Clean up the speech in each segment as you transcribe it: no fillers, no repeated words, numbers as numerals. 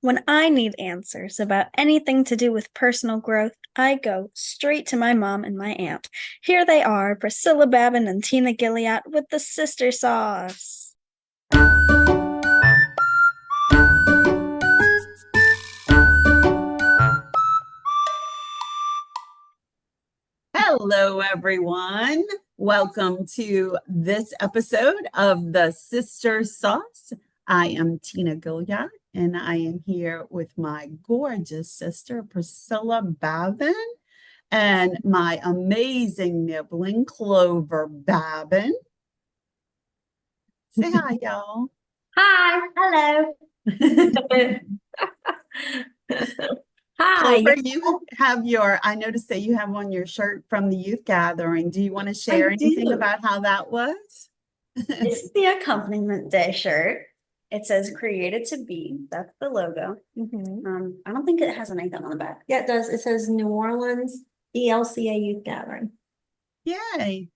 When I need answers about anything to do with personal growth, I go straight to my mom and my aunt. Here they are, Priscilla Babin and Tina Gilliat with the sister sauce. Hello, everyone. Welcome to this episode of the Sister Sauce. I am Tina Gilliard, and I am here with my gorgeous sister, Priscilla Babin, and my amazing nibbling Clover Babin. Say hi, y'all. Hi, hello. Hi. Clover, I noticed that you have on your shirt from the youth gathering. Do you want to share I anything do. about how that was? This is the accompaniment day shirt. It says created to be. That's the logo. I don't think it has anything on the back. Yeah, it does. It says New Orleans ELCA Youth Gathering. Yay.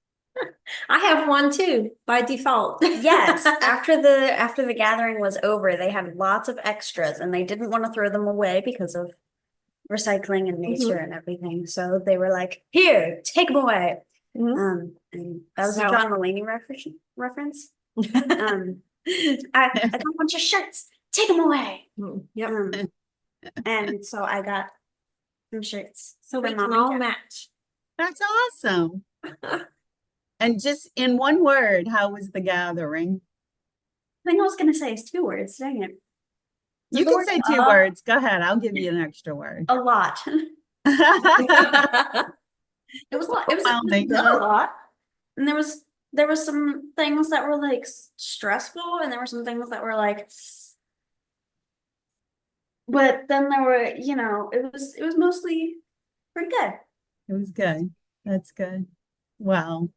I have one too, by default. Yes, after the gathering was over, they had lots of extras and they didn't want to throw them away because of recycling and nature and everything. So they were like, "Here, take them away." And that was a John Mulaney reference. I got a bunch of shirts. Take them away. Yep. And so I got some shirts. So for we Mom can and all Dad. match. That's awesome. And just in one word, how was the gathering? I think I was gonna say is 2 words. Dang it. You The can word say 2 words. Go ahead. I'll give you an extra word. a lot. It was a lot. It was a lot. And there was some things that were like stressful, and there were some things that were like, but then there were, it was mostly pretty good. It was good. That's good. Well,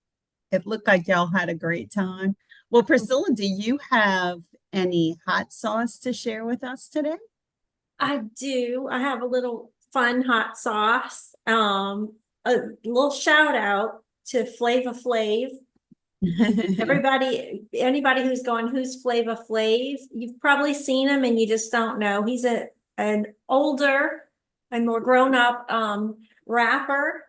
it looked like y'all had a great time. Well, Priscilla, do you have any hot sauce to share with us today? I do. I have a little fun hot sauce. A little shout out to Flav. Anybody who's going, who's Flava Flav? You've probably seen him and you just don't know. He's an older and more grown up rapper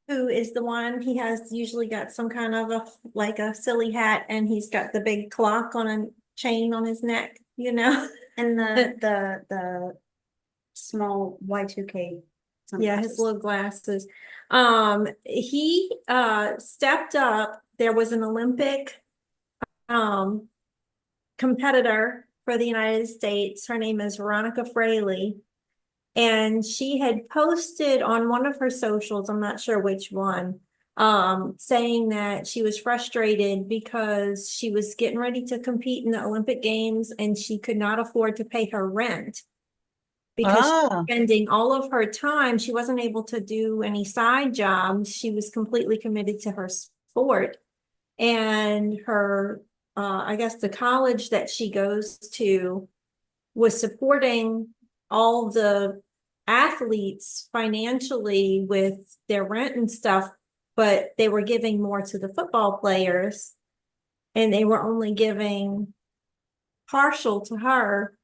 who is the one. He has usually got some kind of a silly hat, and he's got the big clock on a chain on his neck, And the small Y2K Yeah, his sunglasses. little glasses. He stepped up. There was an Olympic competitor for the United States. Her name is Veronica Fraley. And she had posted on one of her socials, I'm not sure which one, saying that she was frustrated because she was getting ready to compete in the Olympic Games and she could not afford to pay her rent because she was spending all of her time. She wasn't able to do any side jobs. She was completely committed to her sport. And her, I guess the college that she goes to was supporting all the athletes financially with their rent and stuff, but they were giving more to the football players and they were only giving partial to her.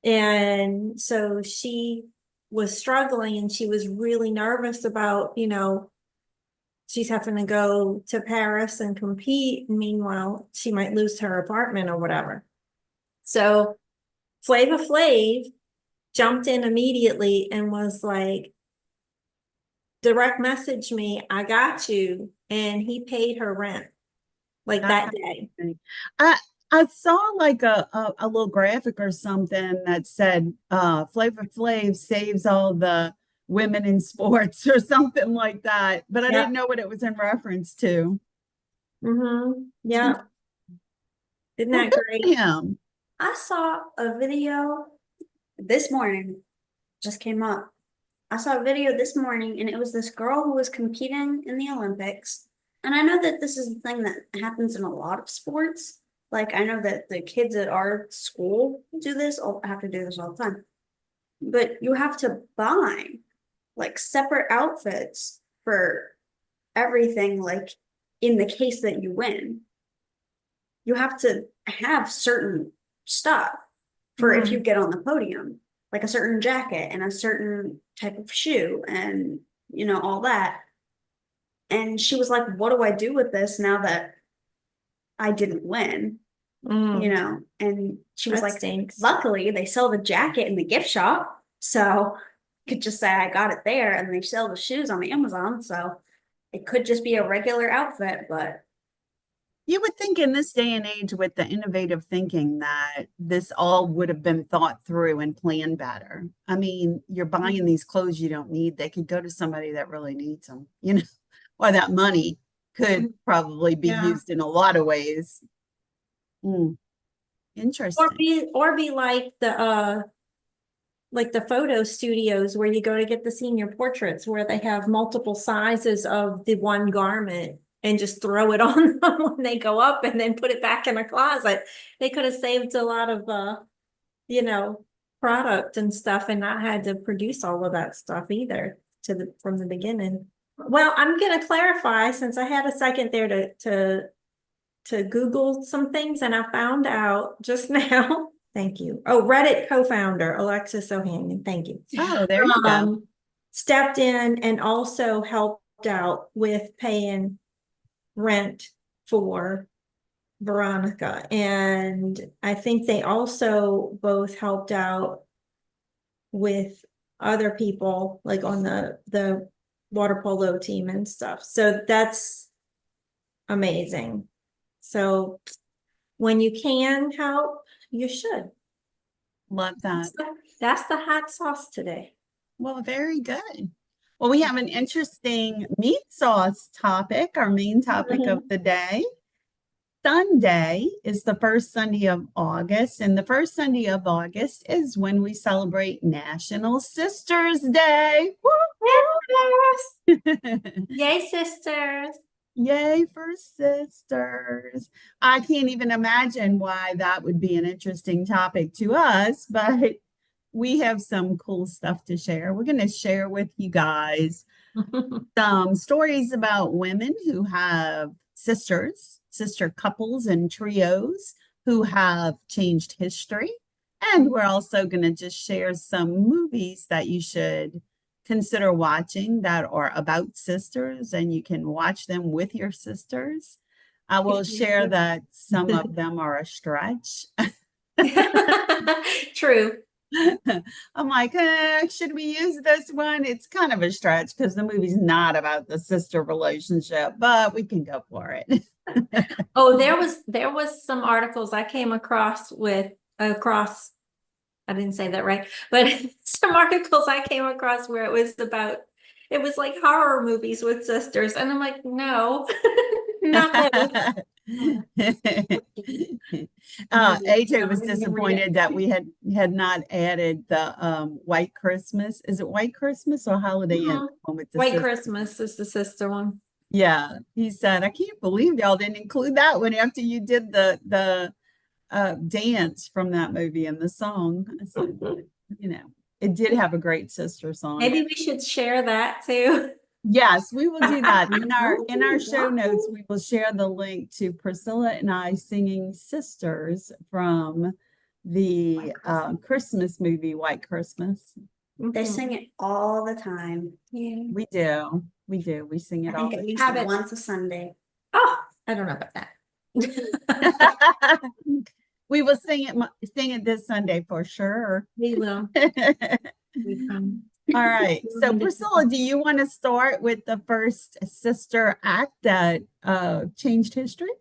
And so she was struggling and she was really nervous about, she's having to go to Paris and compete. Meanwhile, she might lose her apartment or whatever. So Flava Flav jumped in immediately and was like, direct message me, I got you. And he paid her rent like that day. I saw like a little graphic or something that said Flavor Flav saves all the women in sports or something like that, but I didn't know what it was in reference to. Yeah. Isn't that great? Yeah. I saw a video this morning, just came up. I saw a video this morning, and it was this girl who was competing in the Olympics. And I know that this is the thing that happens in a lot of sports. Like, I know that the kids at our school have to do this all the time. But you have to buy like separate outfits for everything, like in the case that you win. You have to have certain stuff for if you get on the podium. like a certain jacket and a certain type of shoe and, all that. And she was like, what do I do with this now that I didn't win? And she was That like, stinks. luckily they sell the jacket in the gift shop. So could just say I got it there, and they sell the shoes on Amazon. So it could just be a regular outfit, but You would think in this day and age with the innovative thinking that this all would have been thought through and planned better. I mean, you're buying these clothes you don't need. They could go to somebody that really needs them, or that money could probably be Yeah. used in a lot of ways. Interesting. Or be like the photo studios where you go to get the senior portraits where they have multiple sizes of the one garment and just throw it on them when they go up and then put it back in a closet. They could have saved a lot of product and stuff and not had to produce all of that stuff either from the beginning. Well, I'm gonna clarify since I had a second there to Google some things, and I found out just now. Thank you. Oh, Reddit co-founder Alexis Ohanian. Thank you. Oh, there you go. Stepped in and also helped out with paying rent for Veronica. And I think they also both helped out with other people like on the water polo team and stuff. So that's amazing. So when you can help, you should. Love that. That's the hot sauce today. Well, very good. Well, we have an interesting meat sauce topic, our main topic of the day. Sunday is the first Sunday of August, and the first Sunday of August is when we celebrate National Sisters Day. Woo! Yay, sisters. Yay for sisters. I can't even imagine why that would be an interesting topic to us, but we have some cool stuff to share. We're going to share with you guys some stories about women who have sisters, sister couples and trios who have changed history. And we're also going to just share some movies that you should consider watching that are about sisters, and you can watch them with your sisters. I will share that some of them are a stretch. True. I'm like, should we use this one? It's kind of a stretch because the movie's not about the sister relationship, but we can go for it. Oh, there was some articles I came across I didn't say that right, but some articles I came across where it was like horror movies with sisters, and I'm like, no, not those. AJ was disappointed that we had not added the White Christmas. Is it White Christmas or Holiday Inn? With the White sister? Christmas is the sister one. Yeah, he said, I can't believe y'all didn't include that one after you did the dance from that movie and the song. So, it did have a great sister song. Maybe we should share that too. Yes, we will do that. In our show notes, we will share the link to Priscilla and I singing Sisters from the Christmas movie, White Christmas. They sing it all the time. Yeah. We do. We sing it all I think the at time. least once a Sunday. Oh, I don't know about that. We will sing it this Sunday for sure. We will. All right. So Priscilla, do you want to start with the first sister act that changed history?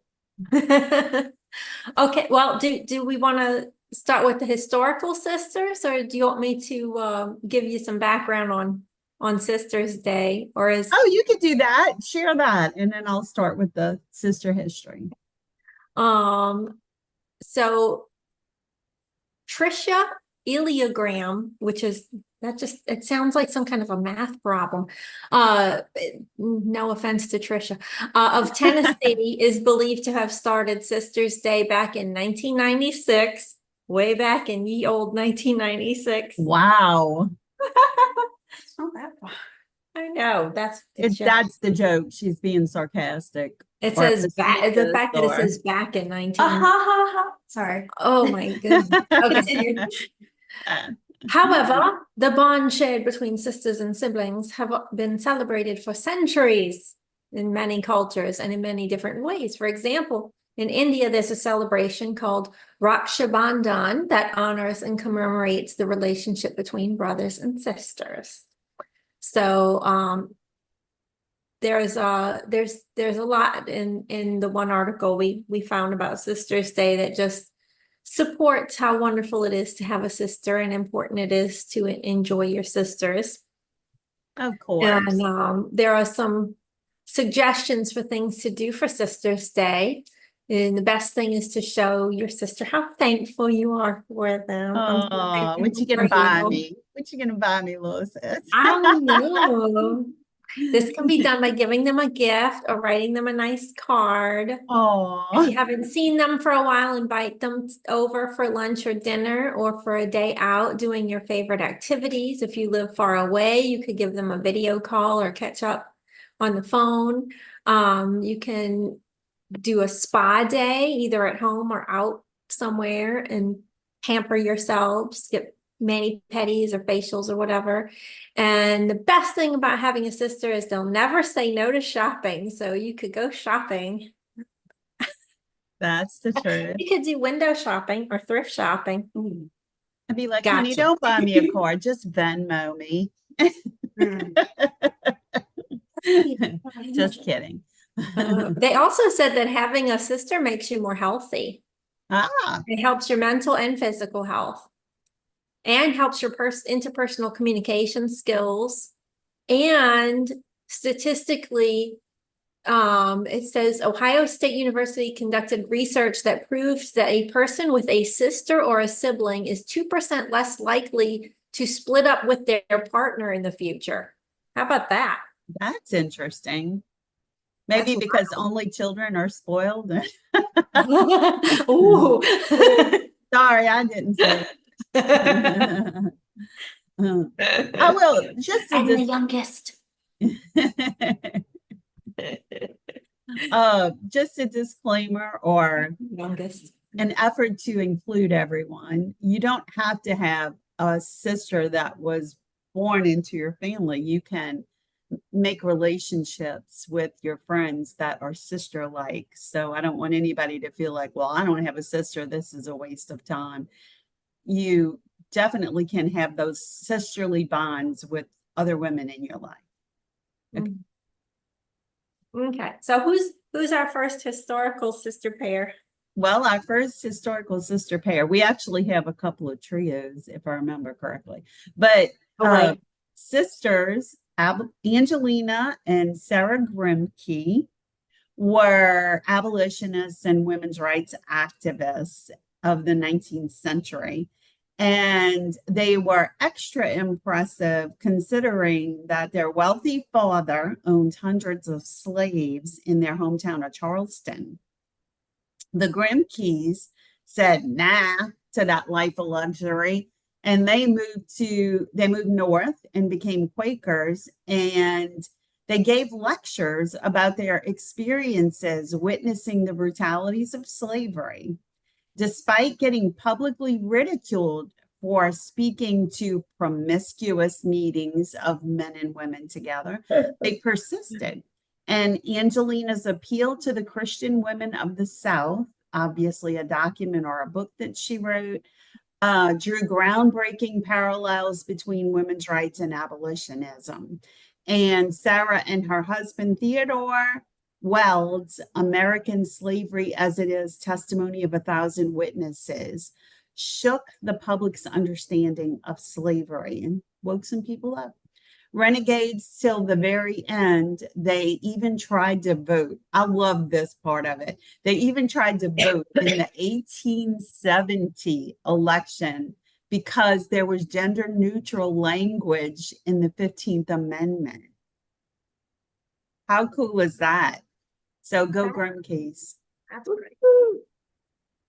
Okay. Well, do we want to start with the historical sisters, or do you want me to give you some background on Sisters Day, or is? Oh, you could do that. Share that, and then I'll start with the sister history. So Trisha Iliogram, which is it sounds like some kind of a math problem. No offense to Trisha, of Tennessee, is believed to have started Sisters Day back in 1996, way back in ye old 1996. Wow. It's not that far. I know, that's the joke. She's being sarcastic. It says back, the fact that it says back in 19. Sorry. Oh my goodness. Okay. However, the bond shared between sisters and siblings have been celebrated for centuries in many cultures and in many different ways. For example, in India, there's a celebration called Raksha Bandhan that honors and commemorates the relationship between brothers and sisters. So there's a lot in the one article we found about Sisters Day that just supports how wonderful it is to have a sister and important it is to enjoy your sisters. Of course. And there are some suggestions for things to do for Sisters Day. And the best thing is to show your sister how thankful you are for them. Oh, what you gonna buy me? What you gonna buy me, little sis? I don't know. This can be done by giving them a gift or writing them a nice card. If Oh, you haven't seen them for a while, invite them over for lunch or dinner or for a day out doing your favorite activities. If you live far away, you could give them a video call or catch up on the phone. You can do a spa day, either at home or out somewhere, and pamper yourselves, get mani-pedis or facials or whatever. And the best thing about having a sister is they'll never say no to shopping. So you could go shopping. that's the truth. You could do window shopping or thrift shopping. Ooh. I'd be like, honey, Gotcha. don't buy me a card, just Venmo me. Just kidding. They also said that having a sister makes you more healthy. Ah, It helps your mental and physical health and helps your interpersonal communication skills. And statistically, it says Ohio State University conducted research that proved that a person with a sister or a sibling is 2% less likely to split up with their partner in the future. How about that? that's interesting. Maybe That's because only children are spoiled. Ooh. Sorry, I didn't say it. I will just I'm the to youngest. just a disclaimer or Youngest. an effort to include everyone. You don't have to have a sister that was born into your family. You can make relationships with your friends that are sister-like. So I don't want anybody to feel like, well, I don't have a sister, this is a waste of time. You definitely can have those sisterly bonds with other women in your life. Okay, so who's our first historical sister pair? Well, our first historical sister pair, we actually have a couple of trios, if I remember correctly. But right. sisters, Angelina and Sarah Grimke, were abolitionists and women's rights activists of the 19th century. And they were extra impressive considering that their wealthy father owned hundreds of slaves in their hometown of Charleston. The Grimkes said nah to that life of luxury, and they moved north and became Quakers, and they gave lectures about their experiences witnessing the brutalities of slavery. Despite getting publicly ridiculed for speaking to promiscuous meetings of men and women together, they persisted. And Angelina's appeal to the Christian women of the South, obviously a document or a book that she wrote, drew groundbreaking parallels between women's rights and abolitionism. And Sarah and her husband, Theodore Weld's American Slavery as It Is, Testimony of 1,000 Witnesses, shook the public's understanding of slavery and woke some people up. Renegades till the very end. They even tried to vote. I love this part of it. They even tried to vote in the 1870 election because there was gender neutral language in the 15th Amendment. How cool is that? So go Grimke's.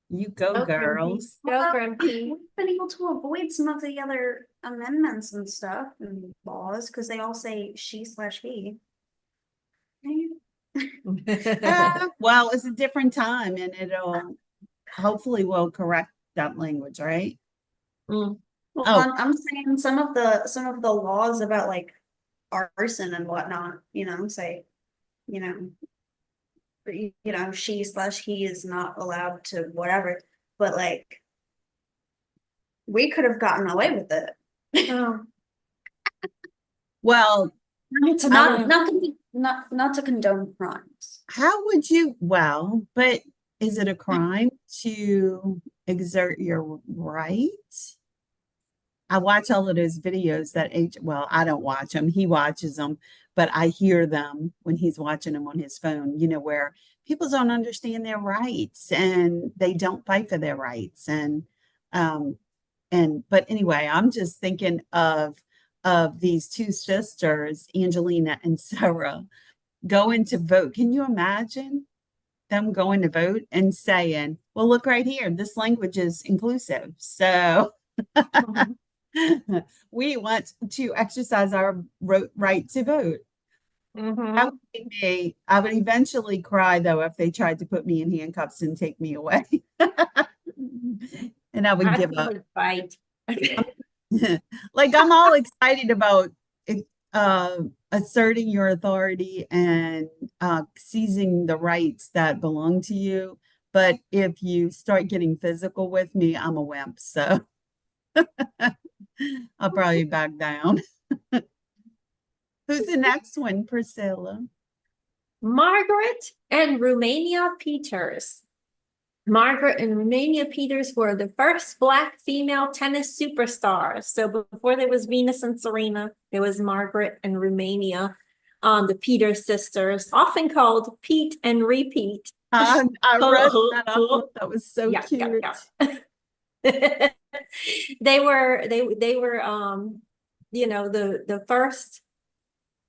You go, girls. Go, Grimke. We've been able to avoid some of the other amendments and stuff and laws because they all say she/he. Well, it's a different time and it'll hopefully will correct that language, right? Well, Oh, I'm saying some of the laws about like arson and whatnot, say, you know, she slash he is not allowed to whatever, but like we could have gotten away with it. Oh, well, To I not don't, not not to condone crimes. how would you, well, but is it a crime to exert your right? I watch all of those videos that well, I don't watch them. He watches them, but I hear them when he's watching them on his phone, where people don't understand their rights and they don't fight for their rights. Um, but anyway, I'm just thinking of these two sisters, Angelina and Sarah, going to vote. Can you imagine them going to vote and saying, well, look right here, this language is inclusive. So mhm. we want to exercise our right to vote. That Mhm. would be me. I would eventually cry though if they tried to put me in handcuffs and take me away. And I would I give think up. would fight. Like I'm all excited about uh, asserting your authority and seizing the rights that belong to you. But if you start getting physical with me, I'm a wimp. So I'll probably back down. Who's the next one, Priscilla? Margaret and Romania Peters. Margaret and Romania Peters were the first Black female tennis superstars. So before there was Venus and Serena, there was Margaret and Romania, the Peters sisters, often called Pete and Repeat. I read that. I thought that was so Yeah, yeah, cute. yeah. They were the first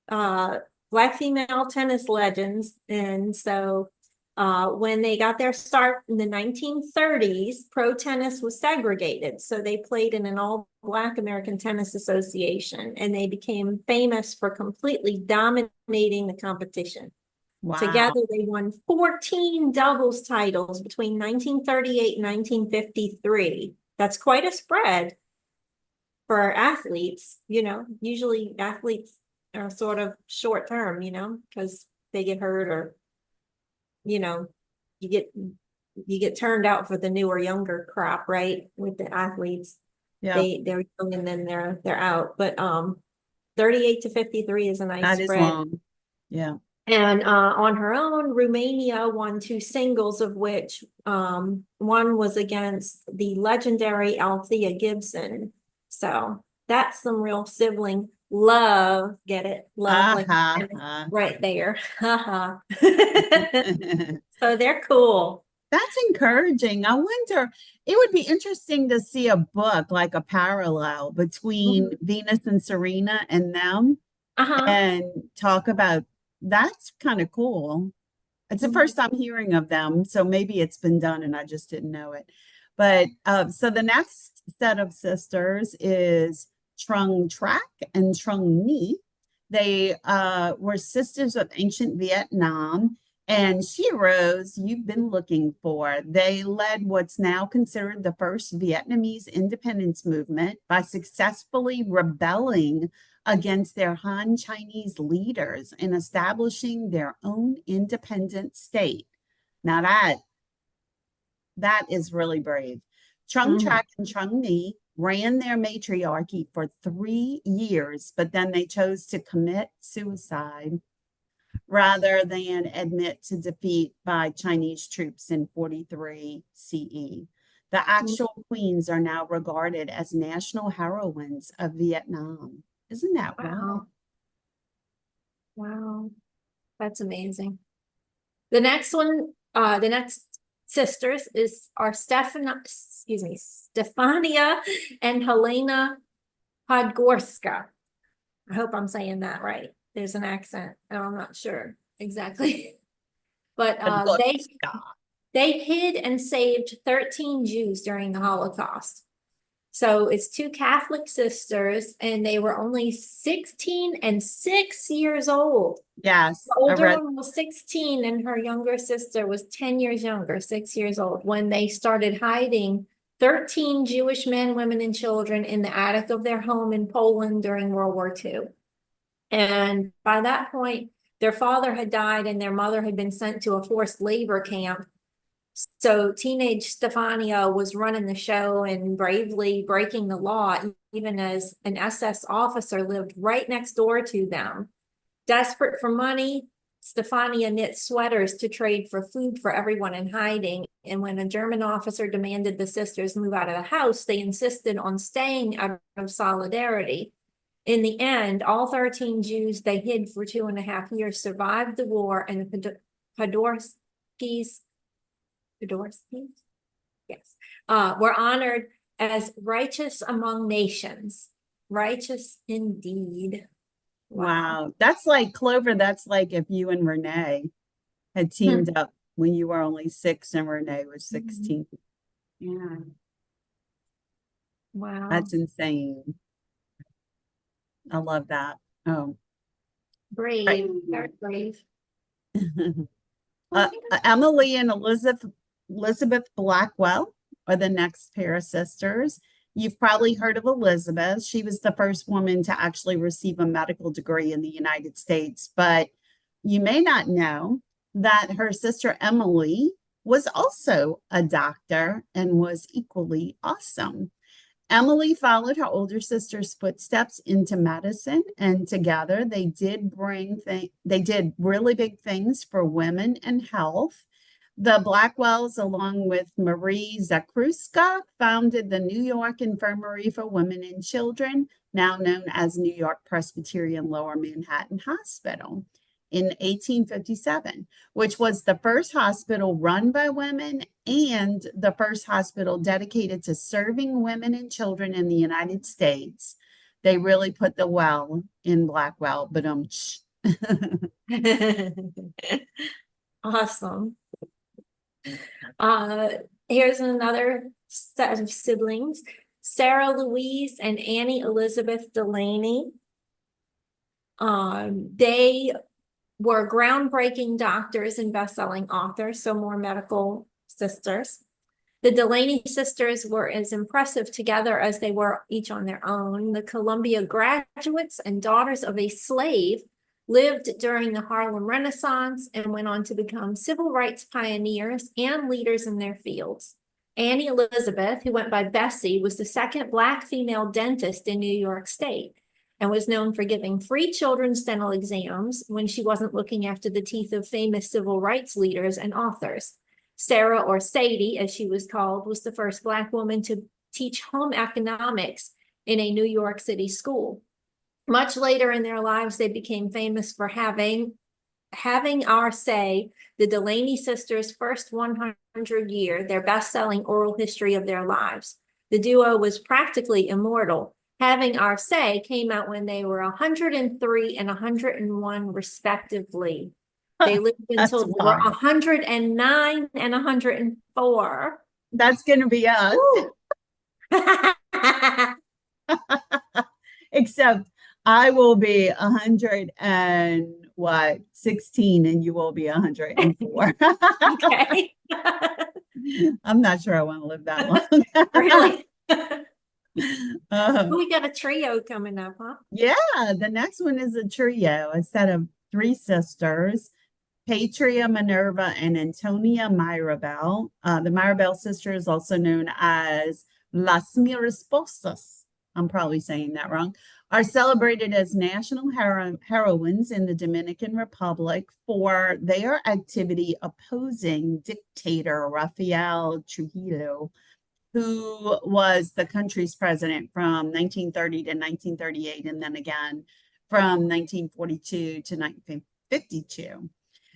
Black female tennis legends. And so when they got their start in the 1930s, pro tennis was segregated. So they played in an all Black American Tennis Association, and they became famous for completely dominating the competition. Wow. Together, they won 14 doubles titles between 1938 and 1953. That's quite a spread for athletes. Usually athletes are sort of short term, because they get hurt, or, you know, you get turned out for the newer, younger crop, right? With the athletes, Yeah, they're young and then they're out. But 38 to 53 is a nice that is spread. long. Yeah. And on her own, Romania won 2 singles, of which one was against the legendary Althea Gibson. So that's some real sibling love. Get it? Love, like Uh-huh. right there. Haha. That's So they're cool. encouraging. I wonder, it would be interesting to see a book like a parallel between Mhm. Venus and Serena and them Uh-huh. and talk about that's kind of cool. It's the Mhm. first time hearing of them, so maybe it's been done and I just didn't know it. But so the next set of sisters is Trung Trac and Trung Ni. They were sisters of ancient Vietnam and sheroes you've been looking for. They led what's now considered the first Vietnamese independence movement by successfully rebelling against their Han Chinese leaders and establishing their own independent state. Now that is really brave. Trung Mhm. Trac and Trung Ni ran their matriarchy for 3 years, but then they chose to commit suicide rather than admit to defeat by Chinese troops in 43 CE. The actual queens are now regarded as national heroines of Vietnam. Isn't that wild? Wow. Wow. That's amazing. The next sisters are Stefania and Helena Podgorska. I hope I'm saying that right. There's an accent, and I'm not sure exactly. But But look, they hid and saved 13 Jews during the Holocaust. So it's 2 Catholic sisters, and they were only 16 and 6 years old. yes, The I older read. one was 16, and her younger sister was 10 years younger, 6 years old, when they started hiding 13 Jewish men, women, and children in the attic of their home in Poland during World War II. And by that point, their father had died and their mother had been sent to a forced labor camp. So teenage Stefania was running the show and bravely breaking the law, even as an SS officer lived right next door to them. Desperate for money, Stefania knit sweaters to trade for food for everyone in hiding. And when a German officer demanded the sisters move out of the house, they insisted on staying out of solidarity. In the end, all 13 Jews they hid for 2.5 years survived the war, and the Podorskis, yes, were honored as righteous among nations. Righteous indeed. Wow. That's like Clover. That's like if you and Renee had teamed up when you were only 6 and Renee was 16. Yeah. Wow. That's insane. I love that. Oh. Brave. Very brave. Emily and Elizabeth Blackwell are the next pair of sisters. You've probably heard of Elizabeth. She was the first woman to actually receive a medical degree in the United States, but you may not know that her sister Emily was also a doctor and was equally awesome. Emily followed her older sister's footsteps into medicine, and together they did really big things for women and health. The Blackwells, along with Marie Zakruska, founded the New York Infirmary for Women and Children, now known as New York Presbyterian Lower Manhattan Hospital, in 1857, which was the first hospital run by women and the first hospital dedicated to serving women and children in the United States. They really put the well in Blackwell, but Awesome. Here's another set of siblings, Sarah Louise and Annie Elizabeth Delaney. They were groundbreaking doctors and best-selling authors, so more medical sisters. The Delaney sisters were as impressive together as they were each on their own. The Columbia graduates and daughters of a slave lived during the Harlem Renaissance and went on to become civil rights pioneers and leaders in their fields. Annie Elizabeth, who went by Bessie, was the second Black female dentist in New York State and was known for giving free children's dental exams when she wasn't looking after the teeth of famous civil rights leaders and authors. Sarah, or Sadie, as she was called, was the first Black woman to teach home economics in a New York City school. Much later in their lives, they became famous for having our say, the Delaney sisters' first 100 year, their best-selling oral history of their lives. The duo was practically immortal. Having Our Say came out when they were 103 and 101 respectively. They lived until they were 109 and 104. That's going to be us. Except I will be 16 and you will be 104. Okay. I'm not sure I want to live that long. Really? We got a trio coming up, huh? Yeah, the next one is a trio, a set of 3 sisters, Patria Minerva and Antonia Mirabel. The Mirabel sisters, also known as Las Miraposas, I'm probably saying that wrong, are celebrated as national heroines in the Dominican Republic for their activity opposing dictator Rafael Trujillo, who was the country's president from 1930 to 1938, and then again from 1942 to 1952.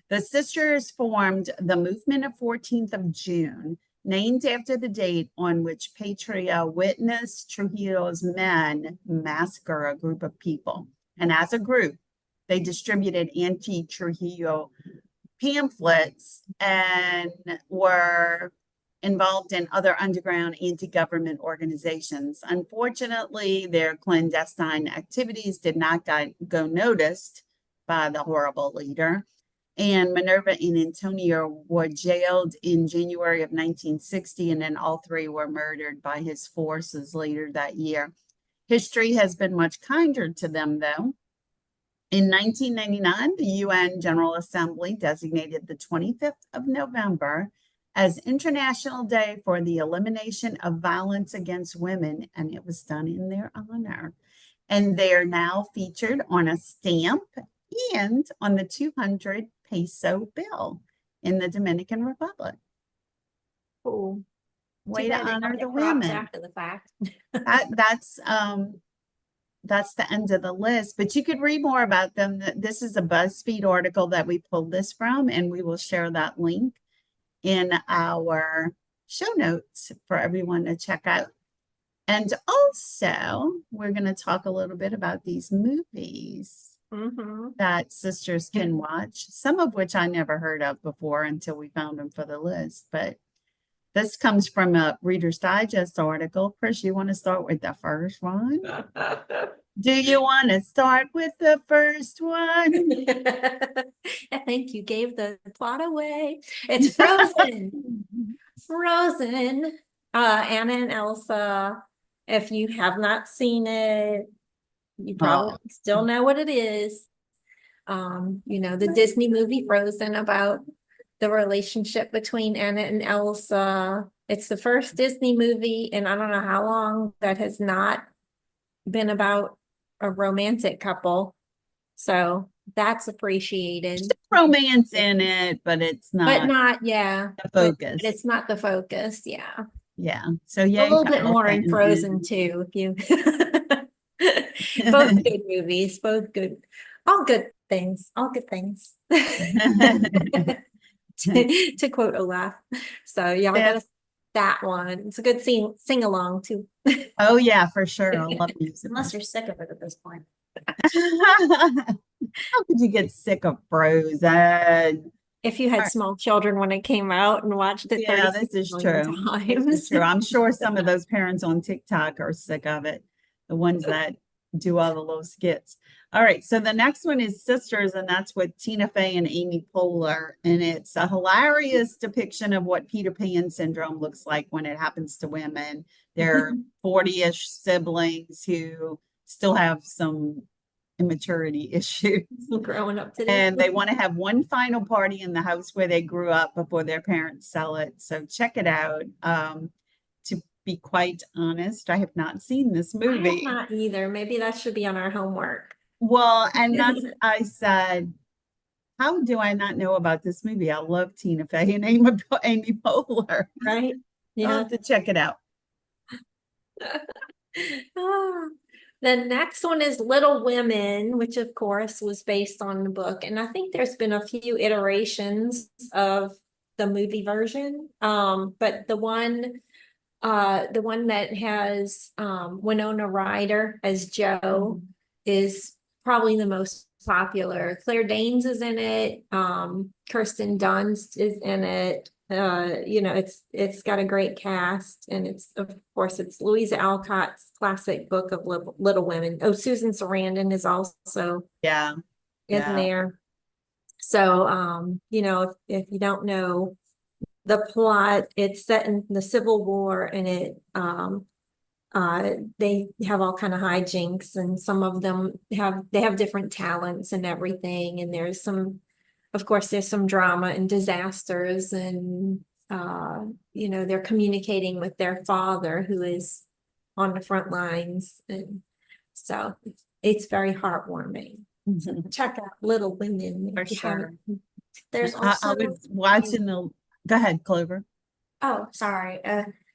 The sisters formed the Movement of 14th of June, named after the date on which Patria witnessed Trujillo's men massacre a group of people. And as a group, they distributed anti-Trujillo pamphlets and were involved in other underground anti-government organizations. Unfortunately, their clandestine activities did not go noticed by the horrible leader. And Minerva and Antonio were jailed in January of 1960, and then all three were murdered by his forces later that year. History has been much kinder to them, though. In 1999, the UN General Assembly designated the 25th of November as International Day for the Elimination of Violence Against Women, and it was done in their honor. And they are now featured on a stamp and on the 200 peso bill in the Dominican Republic. Cool. Way Too to bad they don't honor get the props women. after the fact. That's the end of the list, but you could read more about them. This is a BuzzFeed article that we pulled this from, and we will share that link in our show notes for everyone to check out. And also, we're going to talk a little bit about these movies that sisters can watch, some of which I never heard of before until we found them for the list. But this comes from a Reader's Digest article. Chris, you want to start with the first one? Do you want to start with the first one? I think you gave the plot away. It's Frozen. Frozen. Anna and Elsa. If you have not seen it, you probably still know what it is. The Disney movie Frozen, about the relationship between Anna and Elsa. It's the first Disney movie, and I don't know how long that has not been about a romantic couple. So that's appreciated. There's romance in it, but it's not. But not, yeah. The focus. But it's not the focus, yeah. Yeah. So yeah, A little bit more in Frozen too, if you both good movies, both good, all good things. To quote Olaf. So y'all got that one. It's a good sing along too. Oh yeah, for sure. I love music. Unless you're sick of it at this point. How could you get sick of Frozen? If you had small children when it came out and watched it, yeah, this is true. This is true. I'm sure some of those parents on TikTok are sick of it. The ones that do all the little skits. All right, so the next one is Sisters, and that's with Tina Fey and Amy Poehler, and it's a hilarious depiction of what Peter Pan syndrome looks like when it happens to women. They're 40-ish siblings who still have some immaturity issues growing up today, and they want to have one final party in the house where they grew up before their parents sell it. So check it out. To be quite honest, I have not seen this movie. I have not either. Maybe that should be on our homework. Well, and that's I said, how do I not know about this movie? I love Tina Fey and Amy Poehler. Right? Yeah. I'll have to check it out. The next one is Little Women, which of course was based on the book. And I think there's been a few iterations of the movie version. But the one that has Winona Ryder as Jo is probably the most popular. Claire Danes is in it. Kirsten Dunst is in it. It's got a great cast, and it's Louisa Alcott's classic book of Little Women. Oh, Susan Sarandon is also in there. So if you don't know the plot, it's set in the Civil War, and they have all kind of hijinks, and some of them have different talents and everything, and there's some drama and disasters, and they're communicating with their father who is on the front lines, and so it's very heartwarming. So check out Little Women for sure. There's also I was watching go ahead, Clover. Oh, sorry.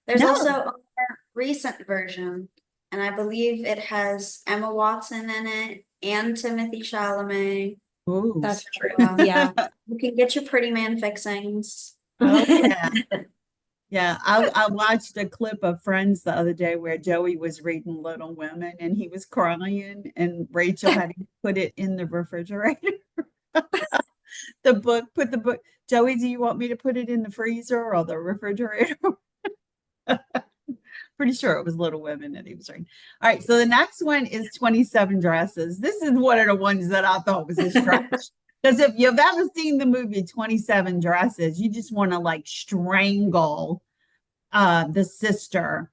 There's also a more recent version, and I believe it has Emma Watson in it and Timothy Chalamet. Ooh, that's true. Yeah, you can get your pretty man fixings. Oh yeah. Yeah, I watched a clip of Friends the other day where Joey was reading Little Women and he was crying, and Rachel had to put it in the refrigerator. Put the book. Joey, do you want me to put it in the freezer or the refrigerator? Pretty sure it was Little Women that he was reading. All right, so the next one is 27 Dresses. This is one of the ones that I thought was a stretch. Because if you've ever seen the movie 27 Dresses, you just want to like strangle the sister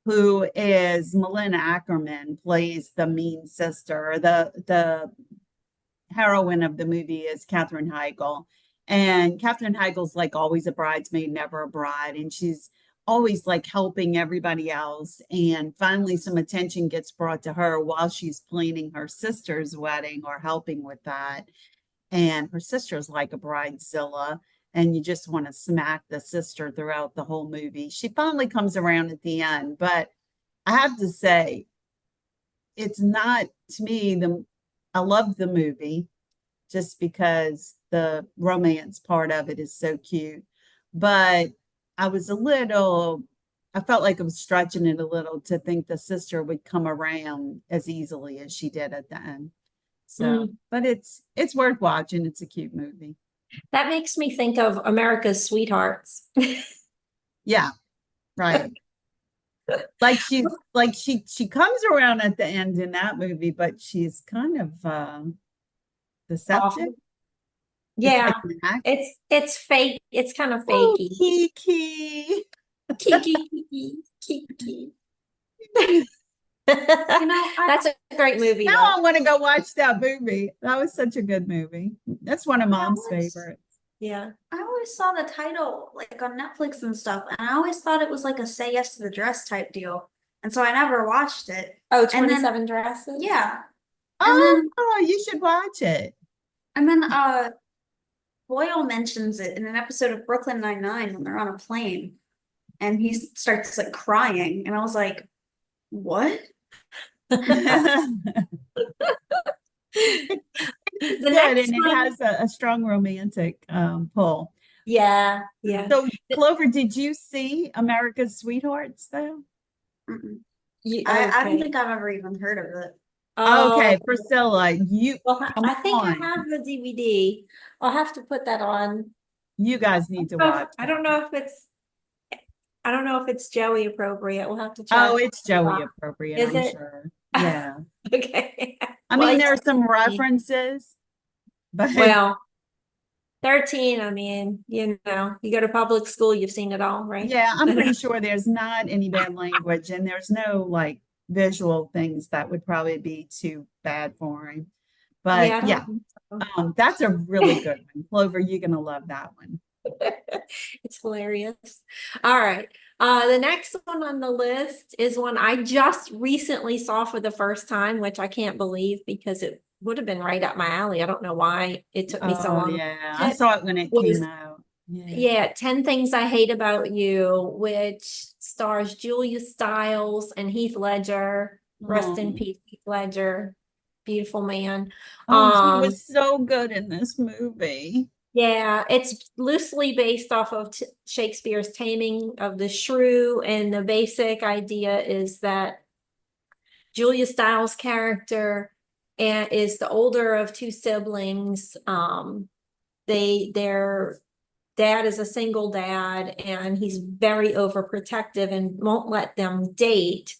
who is Melina Ackerman plays the mean sister. The heroine of the movie is Katherine Heigl. And Katherine Heigl's like always a bridesmaid, never a bride. And she's always like helping everybody else. And finally, some attention gets brought to her while she's planning her sister's wedding or helping with that. And her sister's like a bridezilla. And you just want to smack the sister throughout the whole movie. She finally comes around at the end. But I have to say, it's not to me I love the movie just because the romance part of it is so cute. But I felt like I was stretching it a little to think the sister would come around as easily as she did at the end. So, but it's worth watching. It's a cute movie. That makes me think of America's Sweethearts. Yeah, right. Like she comes around at the end in that movie, but she's kind of deceptive. Awful. Yeah, like it's fake. It's kind of oh, fakey. Kiki. Kiki. That's a great movie. Now I want to go watch that movie. That was such a good movie. That's one of Mom's favorites. Yeah. I always saw the title like on Netflix and stuff, and I always thought it was like a Say Yes to the Dress type deal. And so I never watched it. Oh, And then- 27 Dresses? Yeah. And then You should watch it. and then Boyle mentions it in an episode of Brooklyn Nine-Nine when they're on a plane and he starts like crying. And I was like, what? It's The good, next and it one- has a strong romantic pull. Yeah. So, Clover, did you see America's Sweethearts though? Mm-mm. I I don't think I've ever even heard of it. Okay, Priscilla, Well, come I think I on. have the DVD. I'll have to put that on. You guys need to Oh, watch. I don't know if it's Joey appropriate. We'll have to check. Oh, it's Joey appropriate, Is I'm it? sure. Yeah. Okay. I Well, mean, it's there are some 13. references, but Well, 13, I mean, you go to public school, you've seen it all, right? yeah, I'm pretty sure there's not any bad language and there's no like visual things that would probably be too bad for him. But I don't yeah, think so. that's a really good one. Clover, you're gonna love that one. It's hilarious. All right. The next one on the list is one I just recently saw for the first time, which I can't believe because it would have been right up my alley. I don't know why it took me so long. Yeah, I saw it when it was- came out. Yeah, 10 Things I Hate About You, which stars Julia Stiles and Heath Ledger. Rest in Oh. peace, Heath Ledger. Beautiful man. Oh, he was so good in this movie. Yeah, it's loosely based off of Shakespeare's Taming of the Shrew, and the basic idea is that Julia Stiles' character is the older of two siblings. Their dad is a single dad, and he's very overprotective and won't let them date.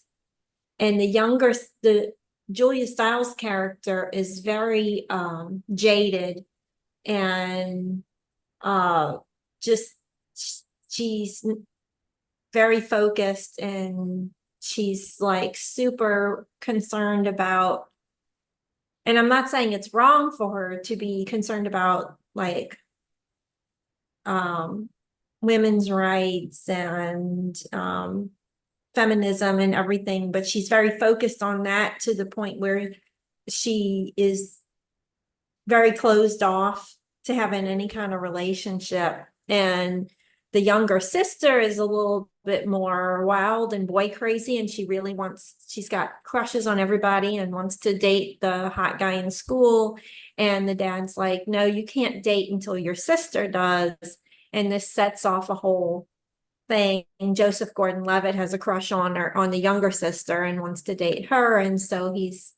And the Julia Stiles' character is very jaded. And just she's very focused, and she's like super concerned about, and I'm not saying it's wrong for her to be concerned about like women's rights and feminism and everything, but she's very focused on that to the point where she is very closed off to having any kind of relationship. And the younger sister is a little bit more wild and boy crazy, and she's got crushes on everybody and wants to date the hot guy in school. And the dad's like, no, you can't date until your sister does. And this sets off a whole thing. And Joseph Gordon-Levitt has a crush on the younger sister and wants to date her. And so he's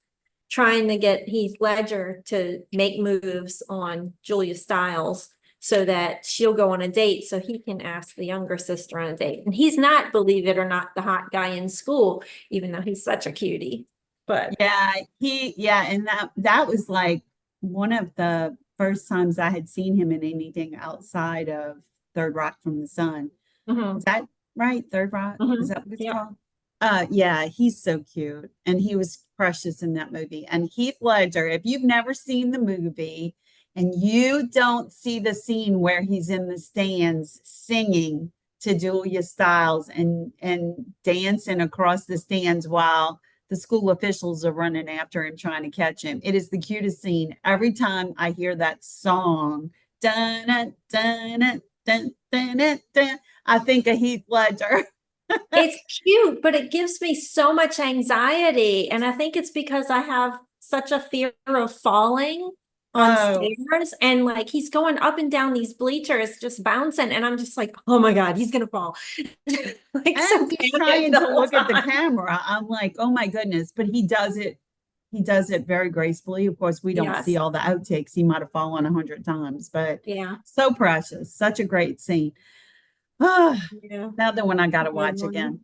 trying to get Heath Ledger to make moves on Julia Stiles so that she'll go on a date so he can ask the younger sister on a date. And he's not, believe it or not, the hot guy in school, even though he's such a cutie. But and that was like one of the first times I had seen him in anything outside of Third Rock from the Sun. Is that right? Third Rock? Is that what it's Yep. called? Yeah, he's so cute. And he was precious in that movie. And Heath Ledger, if you've never seen the movie and you don't see the scene where he's in the stands singing to Julia Stiles and dancing across the stands while the school officials are running after him trying to catch him. It is the cutest scene. Every time I hear that song, dun, dun, dun, dun, dun, dun, dun, I think of Heath Ledger. It's cute, but it gives me so much anxiety. And I think it's because I have such a fear of falling on Oh, stairs. And like he's going up and down these bleachers, just bouncing. And I'm just like, oh my God, he's gonna fall. Like so and he's panicked trying the to whole look at the time. camera. I'm like, oh my goodness, but he does it very gracefully. Of course, we don't see Yes. all the outtakes. He might have fallen 100 times, but Yeah. so precious, such a great scene. Ah, Yeah. now the one I gotta Good watch one. again.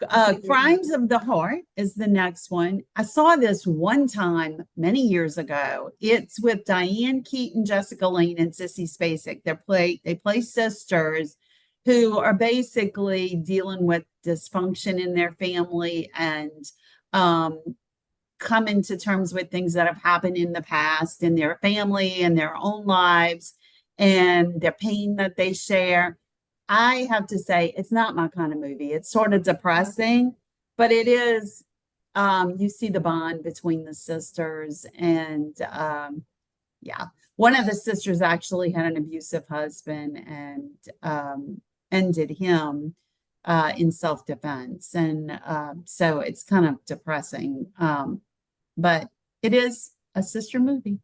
It's a good Crimes one. of the Heart is the next one. I saw this one time many years ago. It's with Diane Keaton, Jessica Lange, and Sissy Spacek. They play sisters who are basically dealing with dysfunction in their family and um, coming to terms with things that have happened in the past in their family and their own lives and their pain that they share. I have to say, it's not my kind of movie. It's sort of depressing, but it is. You see the bond between the sisters, and yeah, one of the sisters actually had an abusive husband and ended him in self-defense, and so it's kind of depressing. But it is a sister movie,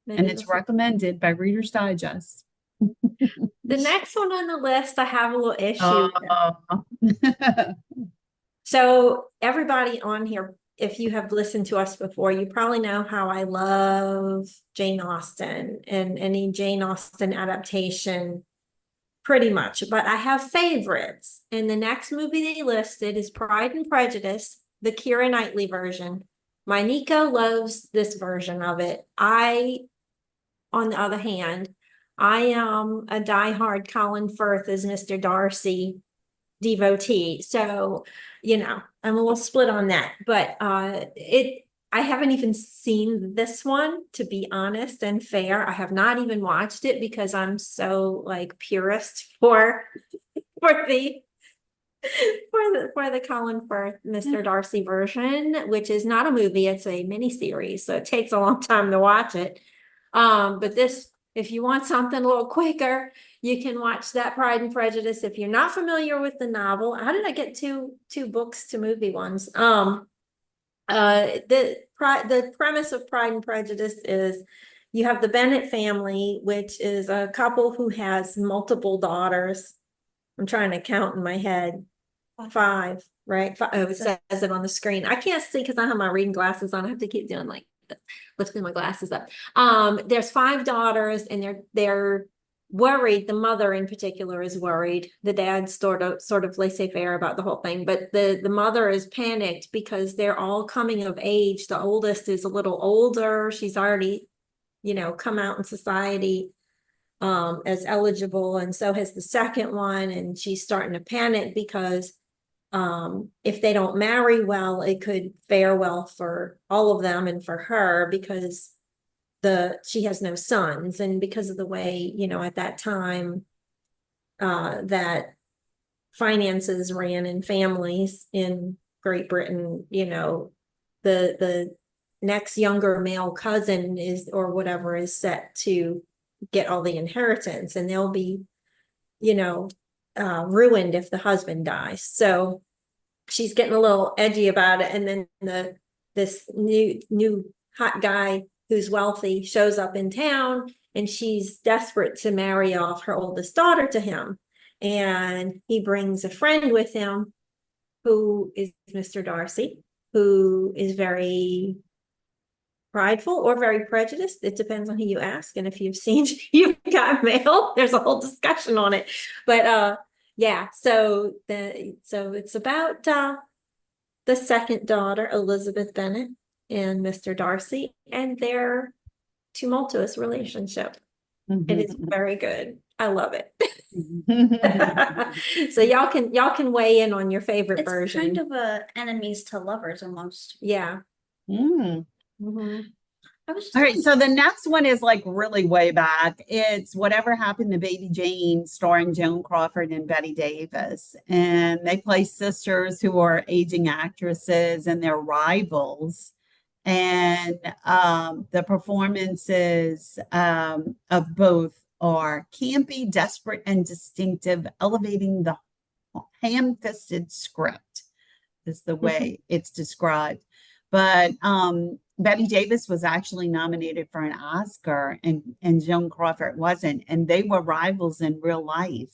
It and it's is. recommended by Reader's Digest. The next one on the list, I have a little issue with. Oh, So everybody on here, if you have listened to us before, you probably know how I love Jane Austen and any Jane Austen adaptation, pretty much. But I have favorites. And the next movie they listed is Pride and Prejudice, the Keira Knightley version. My Nico loves this version of it. On the other hand, I am a diehard Colin Firth as Mr. Darcy devotee. So, I'm a little split on that. But I haven't even seen this one, to be honest and fair. I have not even watched it because I'm so like purist for the for the Colin Firth Mr. Darcy version, which is not a movie, it's a mini series, so it takes a long time to watch it. But this, if you want something a little quicker, you can watch that Pride and Prejudice. If you're not familiar with the novel, how did I get two books to movie ones? The premise of Pride and Prejudice is you have the Bennett family, which is a couple who has multiple daughters. I'm trying to count in my head. Five, right? Oh, it says it on the screen. I can't see because I have my reading glasses on. I have to keep doing like this, lifting my glasses up. There's five daughters, and they're worried. The mother in particular is worried. The dad's sort of laissez-faire about the whole thing, but the mother is panicked because they're all coming of age. The oldest is a little older. She's already, come out in society as eligible, and so has the second one, and she's starting to panic because if they don't marry well, it could fare well for all of them and for her because she has no sons, and because of the way, at that time that finances ran in families in Great Britain, the next younger male cousin is or whatever is set to get all the inheritance, and they'll be, ruined if the husband dies. So she's getting a little edgy about it. And then this new hot guy who's wealthy shows up in town, and she's desperate to marry off her oldest daughter to him. And he brings a friend with him who is Mr. Darcy, who is very prideful or very prejudiced. It depends on who you ask. And if you've seen You Got Mail, there's a whole discussion on it. But yeah, so it's about the second daughter, Elizabeth Bennet, and Mr. Darcy, and their tumultuous relationship. It is very good. I love it. So y'all can weigh in on your favorite It's version. kind of a enemies to lovers almost. Yeah. Mm. I was just All right, thinking- so the next one is like really way back. It's Whatever Happened to Baby Jane, starring Joan Crawford and Betty Davis. And they play sisters who are aging actresses and they're rivals. And the performances of both are campy, desperate, and distinctive, elevating the ham-fisted script is the way it's described. But Betty Davis was actually nominated for an Oscar and Joan Crawford wasn't. And they were rivals in real life.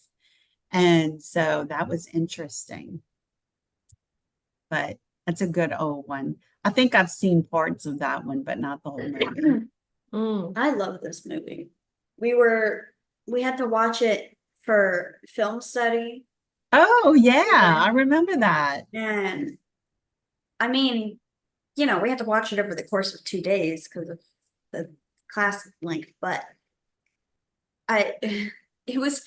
And so that was interesting. But that's a good old one. I think I've seen parts of that one, but not the whole movie. I love this movie. We had to watch it for film study, Oh, yeah, I remember that. and I mean, you know, we had to watch it over the course of 2 days because of the class length, but it was,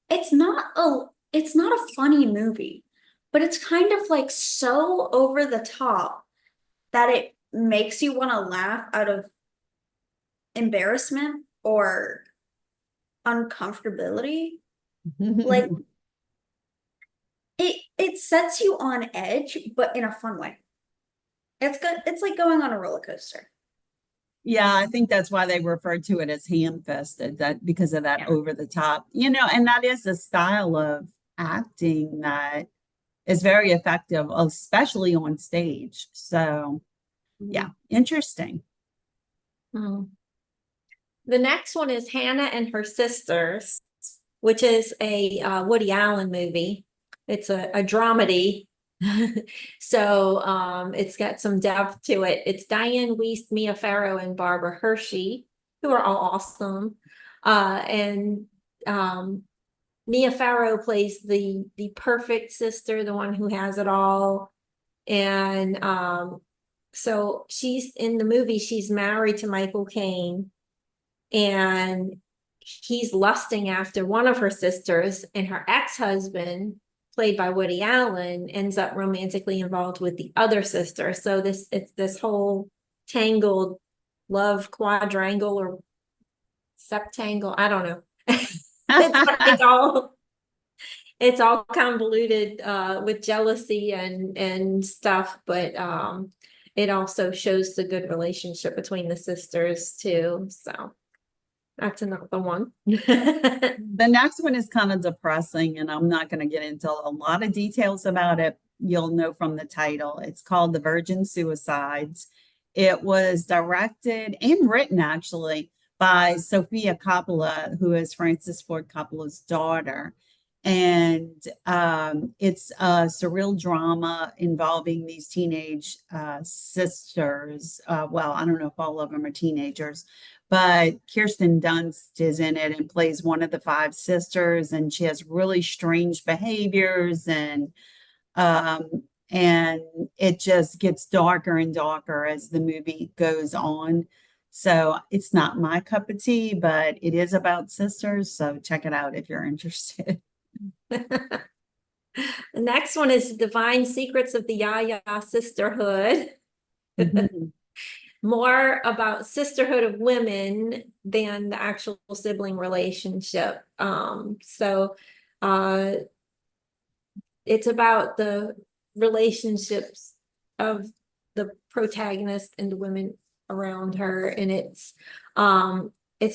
it's not a funny movie, but it's kind of like so over the top that it makes you want to laugh out of embarrassment or uncomfortability. Like it sets you on edge, but in a fun way. It's good. It's like going on a roller coaster. Yeah, I think that's why they refer to it as ham-fisted, that because of that Yeah. over the top, and that is a style of acting that is very effective, especially on stage. So, yeah, interesting. The next one is Hannah and Her Sisters, which is a Woody Allen movie. It's a dramedy. So it's got some depth to it. It's Diane Wiest, Mia Farrow, and Barbara Hershey, who are all awesome. And Mia Farrow plays the perfect sister, the one who has it all. And so she's in the movie, she's married to Michael Caine, and he's lusting after one of her sisters, and her ex-husband, played by Woody Allen, ends up romantically involved with the other sister. So it's this whole tangled love quadrangle or septangle. I don't know. It's all convoluted with jealousy and stuff, but it also shows the good relationship between the sisters too. So that's another one. The next one is kind of depressing, and I'm not going to get into a lot of details about it. You'll know from the title. It's called The Virgin Suicides. It was directed and written actually by Sofia Coppola, who is Francis Ford Coppola's daughter. And it's a surreal drama involving these teenage sisters. Well, I don't know if all of them are teenagers, but Kirsten Dunst is in it and plays one of the five sisters, and she has really strange behaviors, and it just gets darker and darker as the movie goes on. So it's not my cup of tea, but it is about sisters. So check it out if you're interested. The next one is Divine Secrets of the Yaya Sisterhood. More about sisterhood of women than the actual sibling relationship. So it's about the relationships of the protagonist and the women around her, and it's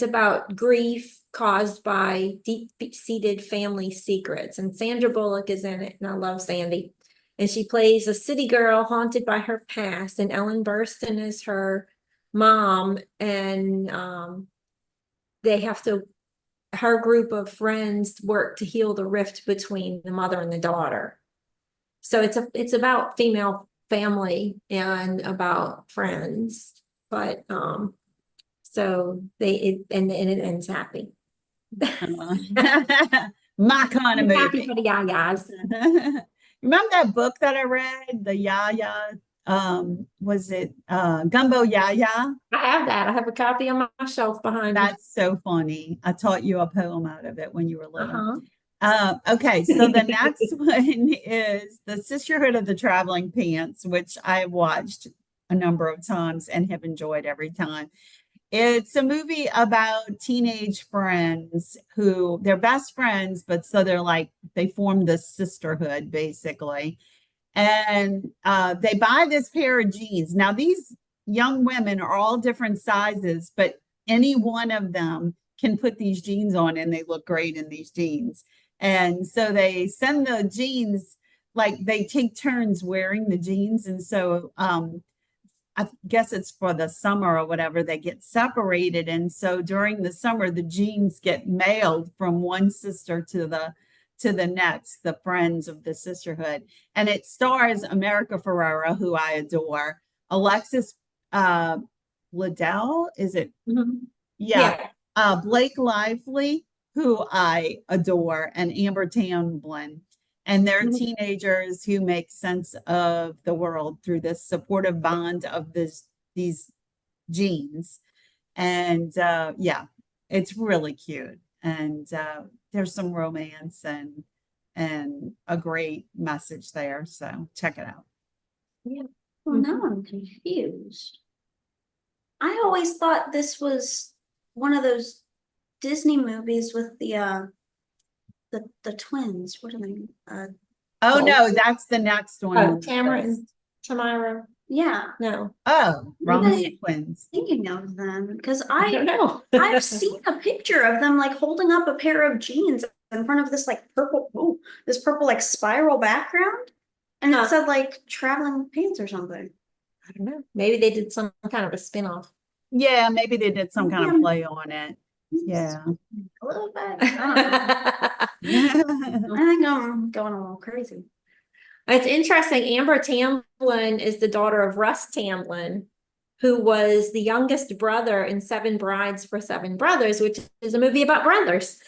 about grief caused by deep-seated family secrets. And Sandra Bullock is in it, and I love Sandy. And she plays a city girl haunted by her past, and Ellen Burstyn is her mom, and they have to, her group of friends work to heal the rift between the mother and the daughter. So it's about female family and about friends, but so it ends happy. My kind of Happy movie. for the yayas. Remember that book that I read, the Yaya was it Gumbo Yaya? I have that. I have a copy on my shelf behind me. That's so funny. I taught you a poem out of it when you were little. Okay, so the next one is The Sisterhood of the Traveling Pants, which I watched a number of times and have enjoyed every time. It's a movie about teenage friends who they're best friends, but so they're like they form this sisterhood basically. And they buy this pair of jeans. Now, these young women are all different sizes, but any one of them can put these jeans on and they look great in these jeans. And so they send the jeans, like they take turns wearing the jeans. And so I guess it's for the summer or whatever, they get separated. And so during the summer, the jeans get mailed from one sister to the next, the friends of the sisterhood. And it stars America Ferrera, who I adore, Alexis Bledel, is it? Mhm. Yeah. Blake Lively, who I adore, and Amber Tamblyn. And they're Mhm. teenagers who make sense of the world through this supportive bond of these genes. And yeah, it's really cute. And there's some romance and a great message there. So check it out. Yeah. Well, now I'm confused. I always thought this was one of those Disney movies with the twins. What are they? Oh Oh. no, that's the next one. Oh, on the Tamara and list. Tamara. Yeah, No, Oh, wrong Maybe- twins. thinking of them because I don't know. I've seen a picture of them like holding up a pair of jeans in front of this like this purple like spiral background, and it Huh. said like traveling pants or something. I don't know. Maybe they did some kind of a spin-off. Yeah, maybe they did some kind Yeah. of play on it. Yeah. A little bit. I don't know. I think I'm going a little crazy. It's interesting. Amber Tamblyn is the daughter of Russ Tamblyn, who was the youngest brother in Seven Brides for Seven Brothers, which is a movie about brothers.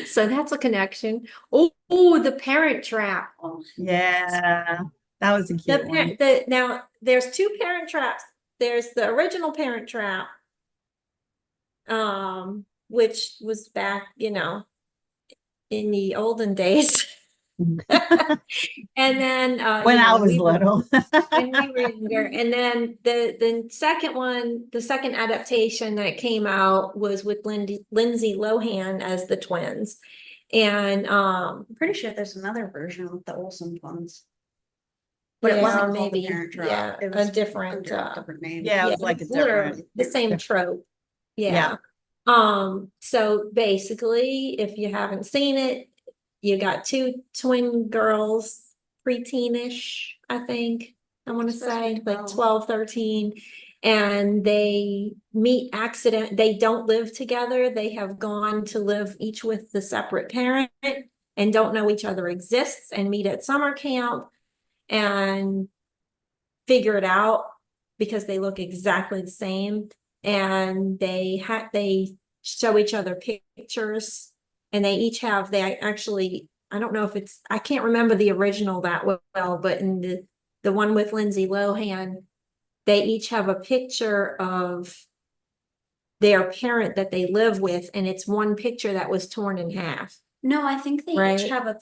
So that's a connection. Oh, The Parent Trap. Oh, Yeah, that was a cute one. Now there's two Parent Traps. There's the original Parent Trap, which was back, in the olden days. And then When I was little. when we were younger. And then the second one, the second adaptation that came out was with Lindsay Lohan as the twins. And I'm pretty sure there's another version with the Olsen twins. But it yeah, wasn't called maybe, The Parent Trap. yeah, It a was different under a different name. Yeah, it was like a it's literally different. the same trope. Yeah. So basically, if you haven't seen it, you got two twin girls, preteenish, I think. I want to Supposed to be say like 12. 12, 13. And they meet they don't live together. They have gone to live each with the separate parent and don't know each other exists and meet at summer camp and figure it out because they look exactly the same. And they show each other pictures, and they actually, I don't know if I can't remember the original that well, but in the one with Lindsay Lohan, they each have a picture of their parent that they live with, and it's one picture that was torn in half. No, I think they Right. each have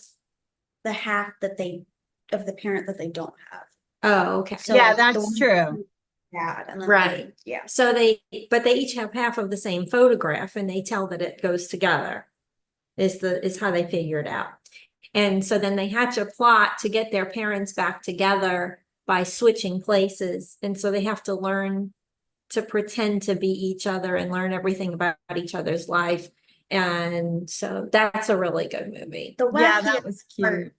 the half of the parent that they don't have. Oh, okay. So Yeah, like, the that's one true. dad, and then Right. yeah. So they each have half of the same photograph, and they tell that it goes together is how they figure it out. And so then they hatch a plot to get their parents back together by switching places. And so they have to learn to pretend to be each other and learn everything about each other's life. And so that's a really good movie. The Yeah, wacky that was part cute.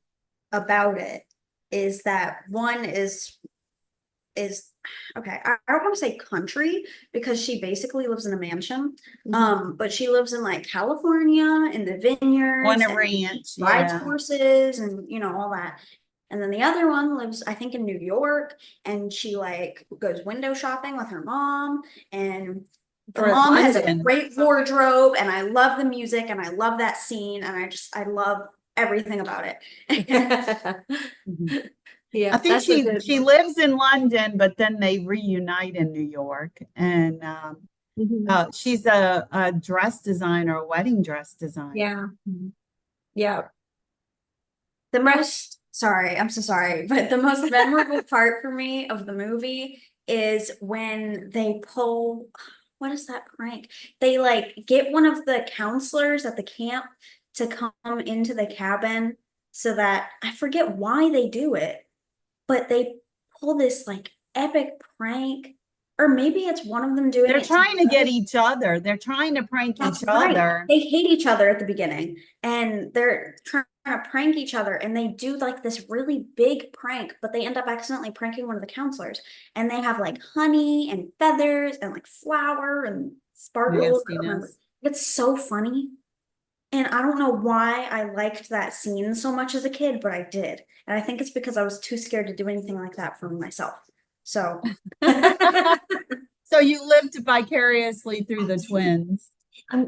about it is that one is okay, I don't want to say country because she basically lives in a mansion. But she lives in like California in the vineyards On a and ranch. rides Yeah. horses and all that. And then the other one lives, I think, in New York, and she like goes window shopping with her mom, and the Or mom has a London. great wardrobe, and I love the music, and I love that scene, and I love everything about it. Mhm. Yeah, I think that's a good she one. lives in London, but then they reunite in New York. And Mhm. she's a dress designer, a wedding dress designer. Yeah, yeah. The most, sorry, I'm so sorry, but the most memorable part for me of the movie is when they pull, what is that prank? They like get one of the counselors at the camp to come into the cabin so that I forget why they do it, but they pull this like epic prank, or maybe it's one of them doing They're it to trying to the get other. each other. They're trying to prank That's each right. other. They hate each other at the beginning and they're trying to prank each other and they do like this really big prank, but they end up accidentally pranking one of the counselors. And they have like honey and feathers and like flour and sparkles. I don't remember. Nastiness. It's so funny. And I don't know why I liked that scene so much as a kid, but I did. And I think it's because I was too scared to do anything like that for myself. So, oh, So you lived vicariously through the twins.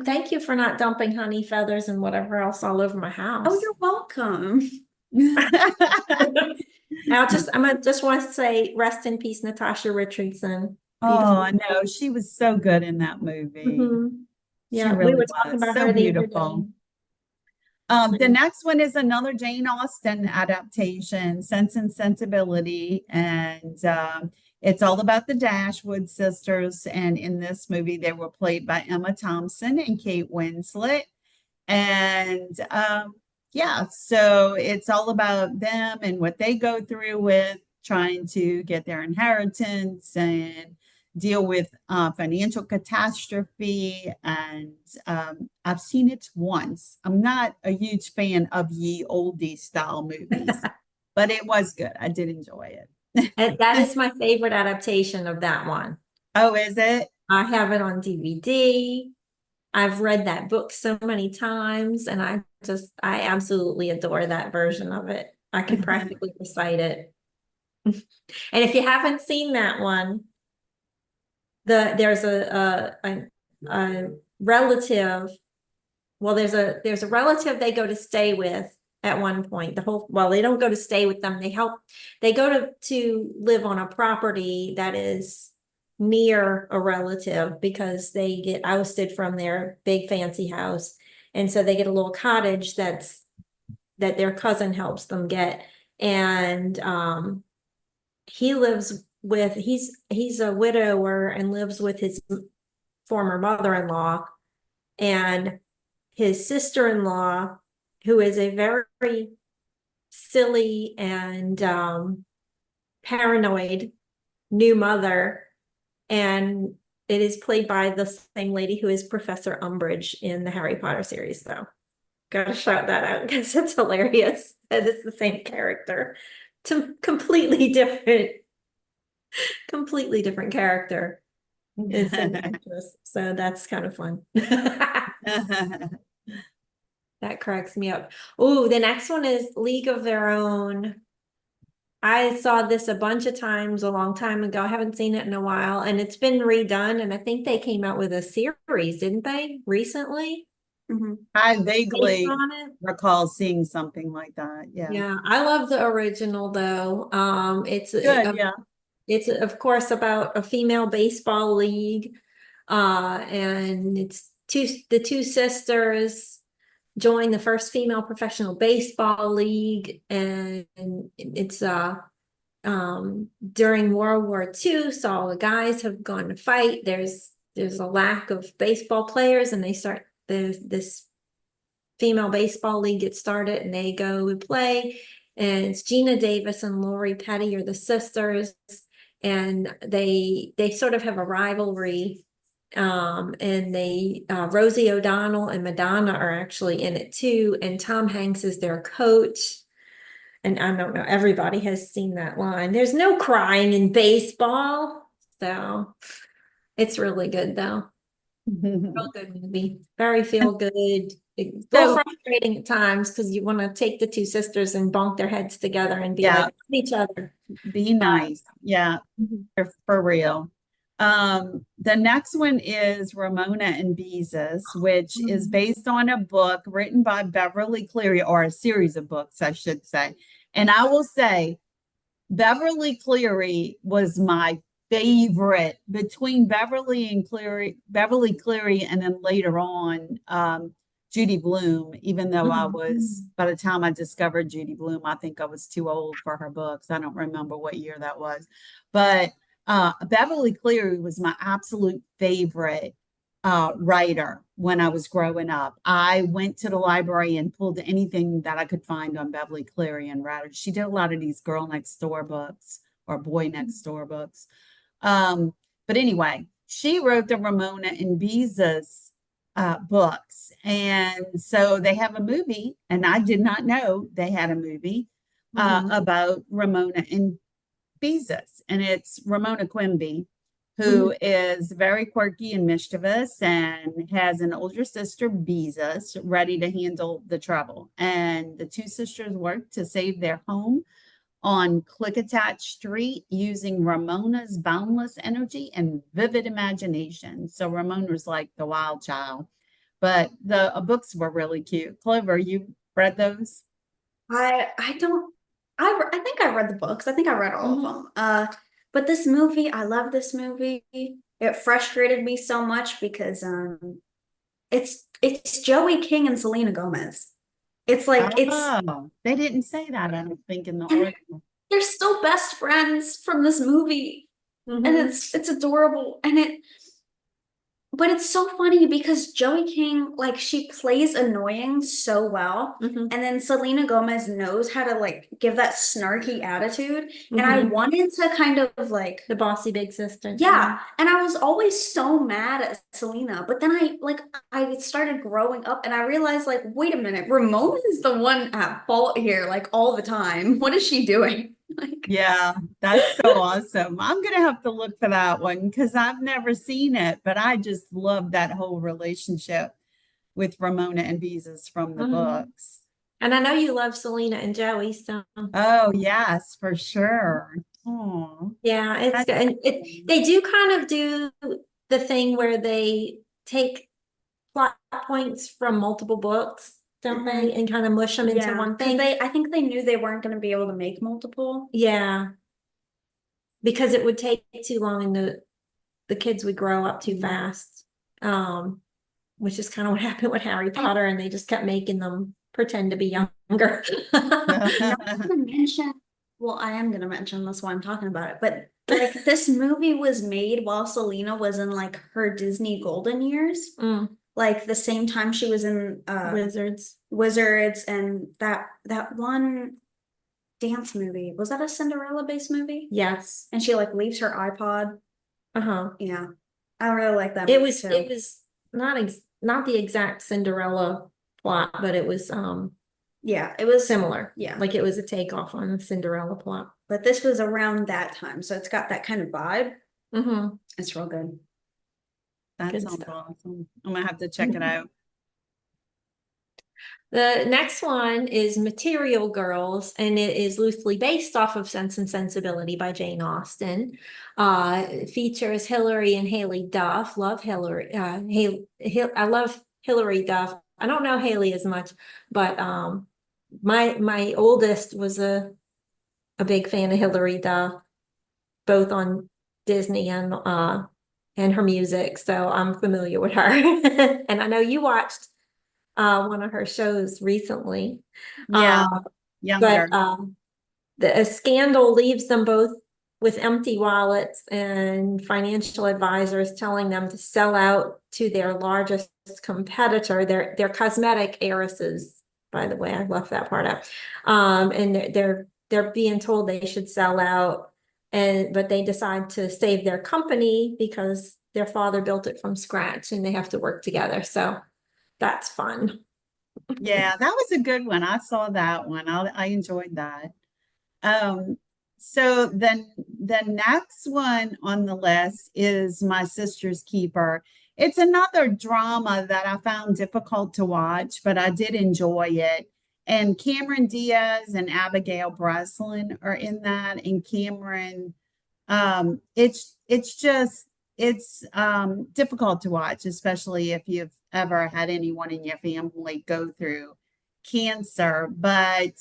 Thank you for not dumping honey feathers and whatever else all over my house. you're welcome. I'm gonna just want to say, rest in peace, Natasha Richardson. Oh, Beautiful. I know. She was so good in that movie. Mhm. She Yeah, we really were talking was about so her the other beautiful. day. The next one is another Jane Austen adaptation, Sense and Sensibility, and it's all about the Dashwood sisters. And in this movie, they were played by Emma Thompson and Kate Winslet. And yeah, so it's all about them and what they go through with trying to get their inheritance and deal with financial catastrophe. And I've seen it once. I'm not a huge fan of ye oldie style movies, but it was good. I did enjoy it. And that is my favorite adaptation of that one. Oh, is it? I have it on DVD. I've read that book so many times, and I absolutely adore that version of it. I can practically recite it. And if you haven't seen that one, there's a relative. Well, there's a relative they go to stay with at one point. Well, they don't go to stay with them. They go to live on a property that is near a relative because they get ousted from their big fancy house. And so they get a little cottage that their cousin helps them get. And he's a widower and lives with his former mother-in-law, and his sister-in-law, who is a very silly and paranoid new mother. And it is played by the same lady who is Professor Umbridge in the Harry Potter series, though. Gotta shout that out because it's hilarious that it's the same character. To completely different character. It's an actress. So that's kind of fun. That cracks me up. Oh, the next one is League of Their Own. I saw this a bunch of times a long time ago. I haven't seen it in a while, and it's been redone. And I think they came out with a series, didn't they, recently? Mhm. I Based vaguely on it. recall seeing something like that. Yeah. Yeah, I love the original though. Good. Yeah. It's of course about a female baseball league, and it's the two sisters joined the first female professional baseball league, and it's during World War II, so all the guys have gone to fight. There's a lack of baseball players, and there's this female baseball league gets started, and they go and play. And it's Gina Davis and Lori Petty are the sisters, and they sort of have a rivalry. And Rosie O'Donnell and Madonna are actually in it too, and Tom Hanks is their coach. And I don't know, everybody has seen that line. There's no crying in baseball. So it's really good though. Real good movie. Very feel good. A little So frustrating at times because you want to take the two sisters and bonk their heads together and be yeah, like each other. be nice. Yeah, Mhm. for real. The next one is Ramona and Beezus, which is based on a book written by Beverly Cleary, or a series of books, I should say. And I will say, Beverly Cleary was my favorite between Beverly Cleary, and then later on, Judy Blume, even though I was, by the time I discovered Judy Blume, I think I was too old for her books. I don't remember what year that was. But Beverly Cleary was my absolute favorite writer when I was growing up. I went to the library and pulled anything that I could find on Beverly Cleary and read it. She did a lot of these girl next door books or boy next door books. But anyway, she wrote the Ramona and Beezus books. And so they have a movie, and I did not know they had a movie about Ramona and Beezus. And it's Ramona Quimby, who is very quirky and mischievous and has an older sister, Beezus, ready to handle the trouble. And the two sisters work to save their home on Clickitat Street using Ramona's boundless energy and vivid imagination. So Ramona's like the wild child, but the books were really cute. Clover, you read those? I don't I think I read the books. I think I read all of them. But this movie, I love this movie. It frustrated me so much because it's Joey King and Selena Gomez. It's like They didn't say that, I don't think, in the and article. they're still best friends from this movie. And it's adorable. But it's so funny because Joey King, like, she plays annoying so well. And then Selena Gomez knows how to, like, give that snarky attitude. And I wanted to kind of, like... The bossy big sister. Yeah. And I was always so mad at Selena. But then I started growing up and I realized, like, wait a minute, Ramona is the one at fault here, like, all the time. What is she doing? Like, yeah, that's so awesome. I'm gonna have to look for that one because I've never seen it, but I just love that whole relationship with Ramona and Beezus from the books. And I know you love Selena and Joey, so Oh yes, for sure. Oh, yeah, it's good. And they do kind of do the thing where they take plot points from multiple books, don't they? And kind of mush them into one thing. I think they knew they weren't going to be able to make multiple. Yeah. Because it would take too long and the kids would grow up too fast. Which is kind of what happened with Harry Potter, and they just kept making them pretend to be younger. Well, I am going to mention, that's why I'm talking about it, but like this movie was made while Selena was in like her Disney golden years. Like the same time she was in Wizards and that one dance movie. Was that a Cinderella based movie? Yes. And she like leaves her iPod. Yeah. I really like that movie. It was not the exact Cinderella plot, but it was yeah, it was similar. Yeah. Like it was a takeoff on the Cinderella plot. But this was around that time, so it's got that kind of vibe. It's real good. That sounds awesome. I'm gonna have to check it out. The next one is Material Girls, and it is loosely based off of Sense and Sensibility by Jane Austen. It features Hilary and Haley Duff. Love Hilary. I love Hilary Duff. I don't know Haley as much, but my oldest was a big fan of Hilary Duff, both on Disney and her music. So I'm familiar with her. And I know you watched one of her shows recently. Yeah, but a scandal leaves them both with empty wallets and financial advisors telling them to sell out to their largest competitor. They're cosmetic heiresses, by the way. I left that part out. And they're being told they should sell out, but they decide to save their company because their father built it from scratch and they have to work together. So that's fun. Yeah, that was a good one. I saw that one. I enjoyed that. So then the next one on the list is My Sister's Keeper. It's another drama that I found difficult to watch, but I did enjoy it. And Cameron Diaz and Abigail Breslin are in that. And Cameron, it's difficult to watch, especially if you've ever had anyone in your family go through cancer. But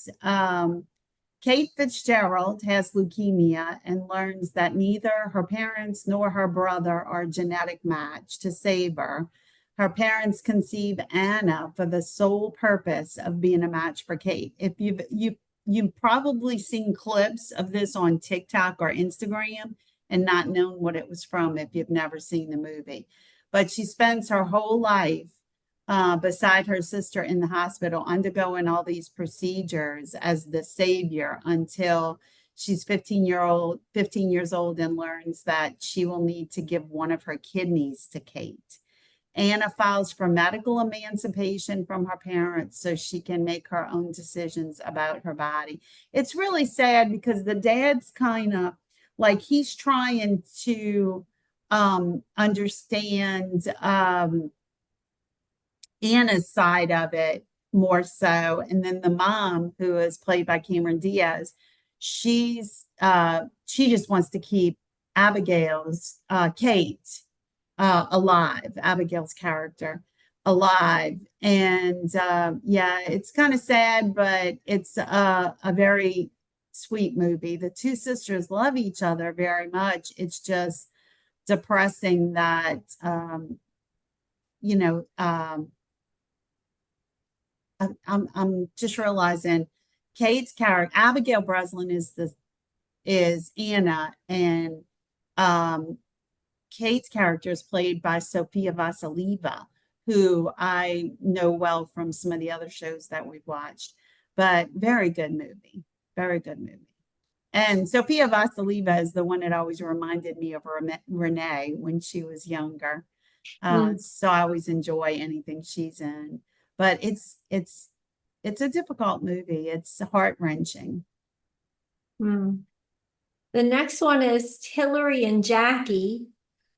Kate Fitzgerald has leukemia and learns that neither her parents nor her brother are a genetic match to save her. Her parents conceive Anna for the sole purpose of being a match for Kate. If you've probably seen clips of this on TikTok or Instagram and not known what it was from if you've never seen the movie. But she spends her whole life beside her sister in the hospital, undergoing all these procedures as the savior until she's 15 years old and learns that she will need to give one of her kidneys to Kate. Anna files for medical emancipation from her parents so she can make her own decisions about her body. It's really sad because the dad's kind of like he's trying to understand Anna's side of it more so. And then the mom, who is played by Cameron Diaz, she just wants to keep Kate alive, Abigail's character alive. And yeah, it's kind of sad, but it's a very sweet movie. The two sisters love each other very much. It's just depressing that, you know, I'm just realizing Kate's character, Abigail Breslin, is Anna, and Kate's character is played by Sofia Vassilieva, who I know well from some of the other shows that we've watched. But very good movie, very good movie. And Sofia Vassilieva is the one that always reminded me of Renee when she was younger. So I always enjoy anything she's in. But it's a difficult movie. It's heart-wrenching. The next one is Hillary and Jackie.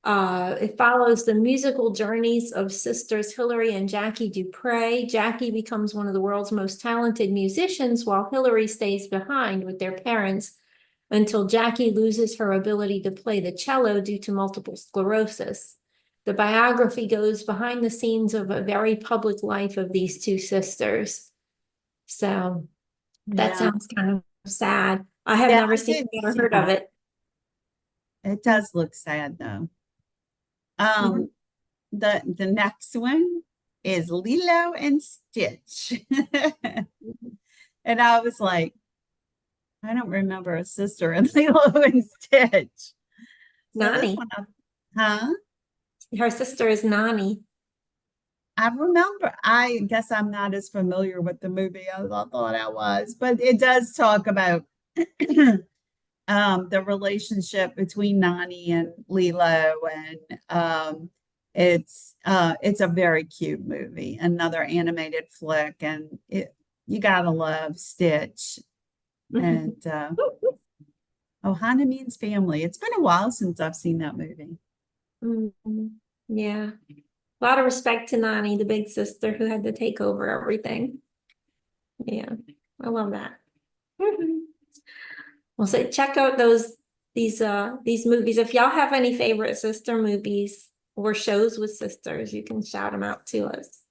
It follows the musical journeys of sisters Hillary and Jackie Dupre. Jackie becomes one of the world's most talented musicians, while Hillary stays behind with their parents until Jackie loses her ability to play the cello due to multiple sclerosis. The biography goes behind the scenes of a very public life of these two sisters. So that sounds kind of sad. I have never seen it or heard of it. It does look sad though. The next one is Lilo and Stitch. And I was like, I don't remember a sister in Lilo and Stitch. Nani. Huh? Her sister is Nani. I remember, I guess I'm not as familiar with the movie as I thought I was, but it does talk about the relationship between Nani and Lilo, and it's a very cute movie, another animated flick, and you gotta love Stitch and Hannah means family. It's been a while since I've seen that movie. Yeah, a lot of respect to Nani, the big sister who had to take over everything. Yeah, I love that. Well, so check out these movies. If y'all have any favorite sister movies or shows with sisters, you can shout them out to us.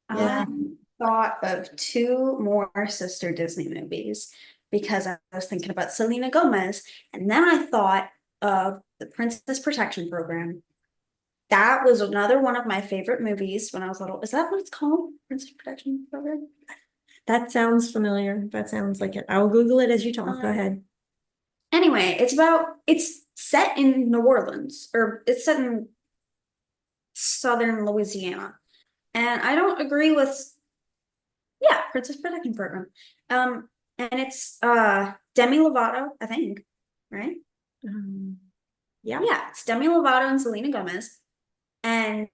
I thought of two more sister Disney movies because I was thinking about Selena Gomez, and then I thought of the Princess Protection Program. That was another one of my favorite movies when I was little. Is that what it's called? Princess Protection Program? That sounds familiar. That sounds like it. I will Google it as you talk. Go ahead. Anyway, it's set in New Orleans, or it's set in southern Louisiana. And I don't agree with, Princess Protection Program. And it's Demi Lovato, I think, right? Yeah, it's Demi Lovato and Selena Gomez. And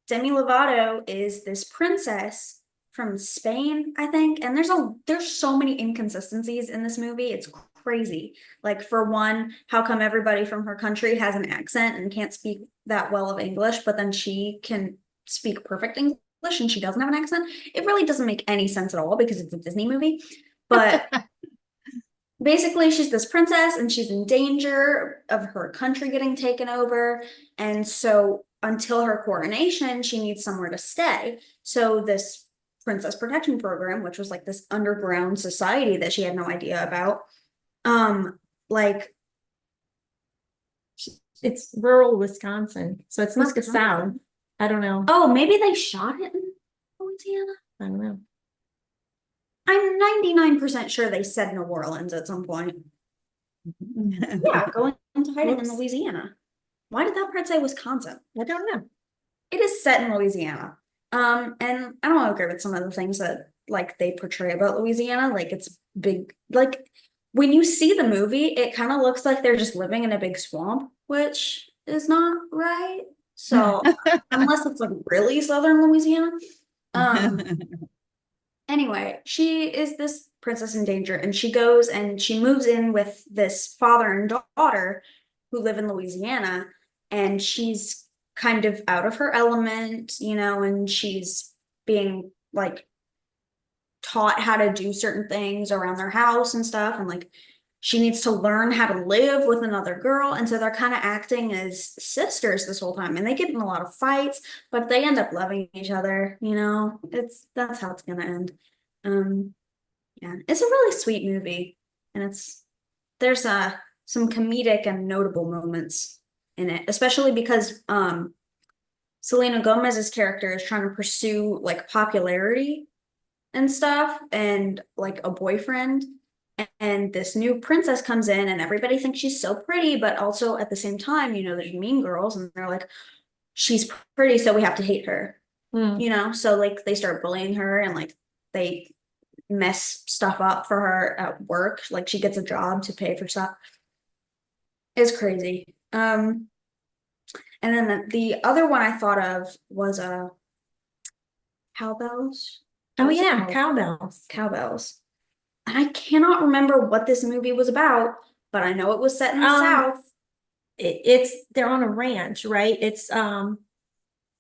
Demi Lovato is this princess from Spain, I think. And there's so many inconsistencies in this movie. It's crazy. Like, for one, how come everybody from her country has an accent and can't speak that well of English, but then she can speak perfect English and she doesn't have an accent? It really doesn't make any sense at all because it's a Disney movie. But basically, she's this princess and she's in danger of her country getting taken over. And so until her coronation, she needs somewhere to stay. So this Princess Protection Program, which was like this underground society that she had no idea about. Like It's rural Wisconsin, so it's not the Wisconsin. South. I don't know. Oh, maybe they shot it in Louisiana. I don't know. I'm 99% sure they said New Orleans at some point. Yeah, going into hiding in Whoops. Louisiana. Why did that part say Wisconsin? I don't know. It is set in Louisiana. And I don't agree with some of the things that like they portray about Louisiana. Like it's big, like when you see the movie, it kind of looks like they're just living in a big swamp, which is not right. So unless it's like really southern Louisiana. Anyway, she is this princess in danger, and she goes and she moves in with this father and daughter who live in Louisiana, and she's kind of out of her element, you know, and she's being like taught how to do certain things around their house and stuff, and like she needs to learn how to live with another girl, and so they're kind of acting as sisters this whole time, and they get in a lot of fights, but they end up loving each other, you know. That's how it's gonna end. Yeah, it's a really sweet movie, and there's some comedic and notable moments in it, especially because Selena Gomez's character is trying to pursue like popularity and stuff and like a boyfriend, and this new princess comes in and everybody thinks she's so pretty, but also at the same time, you know, there's mean girls and they're like, she's pretty, so we have to hate her, you know. So like they start bullying her, and like they mess stuff up for her at work, like she gets a job to pay for stuff. It's crazy. And then the other one I thought of was Cowbells. Oh What's it yeah, called? cowbells. Cowbells. And I cannot remember what this movie was about, but I know it was set in the South. They're on a ranch, right? It's Allie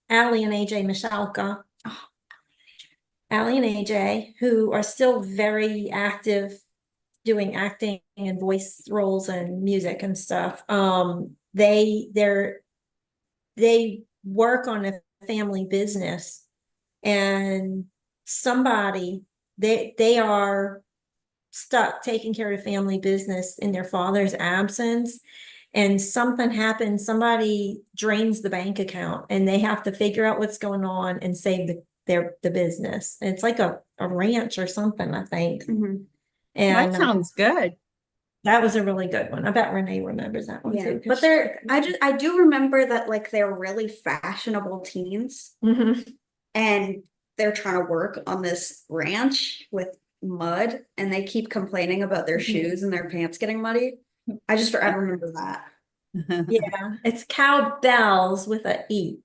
and AJ Michalka. Oh, Allie and AJ, who are still very active doing acting and voice roles and music and stuff. They work on a family business, and they are stuck taking care of family business in their father's absence, and something happens, somebody drains the bank account, and they have to figure out what's going on and save the business. And it's like a ranch or something, I think. mhm. And That sounds good. that was a really good one. I bet Renee remembers that one Yeah, too. but I do remember that like they're really fashionable teens, Mhm. and they're trying to work on this ranch with mud, and they keep complaining about their shoes and their pants getting muddy. I remember that. Yeah, it's cowbells with a E,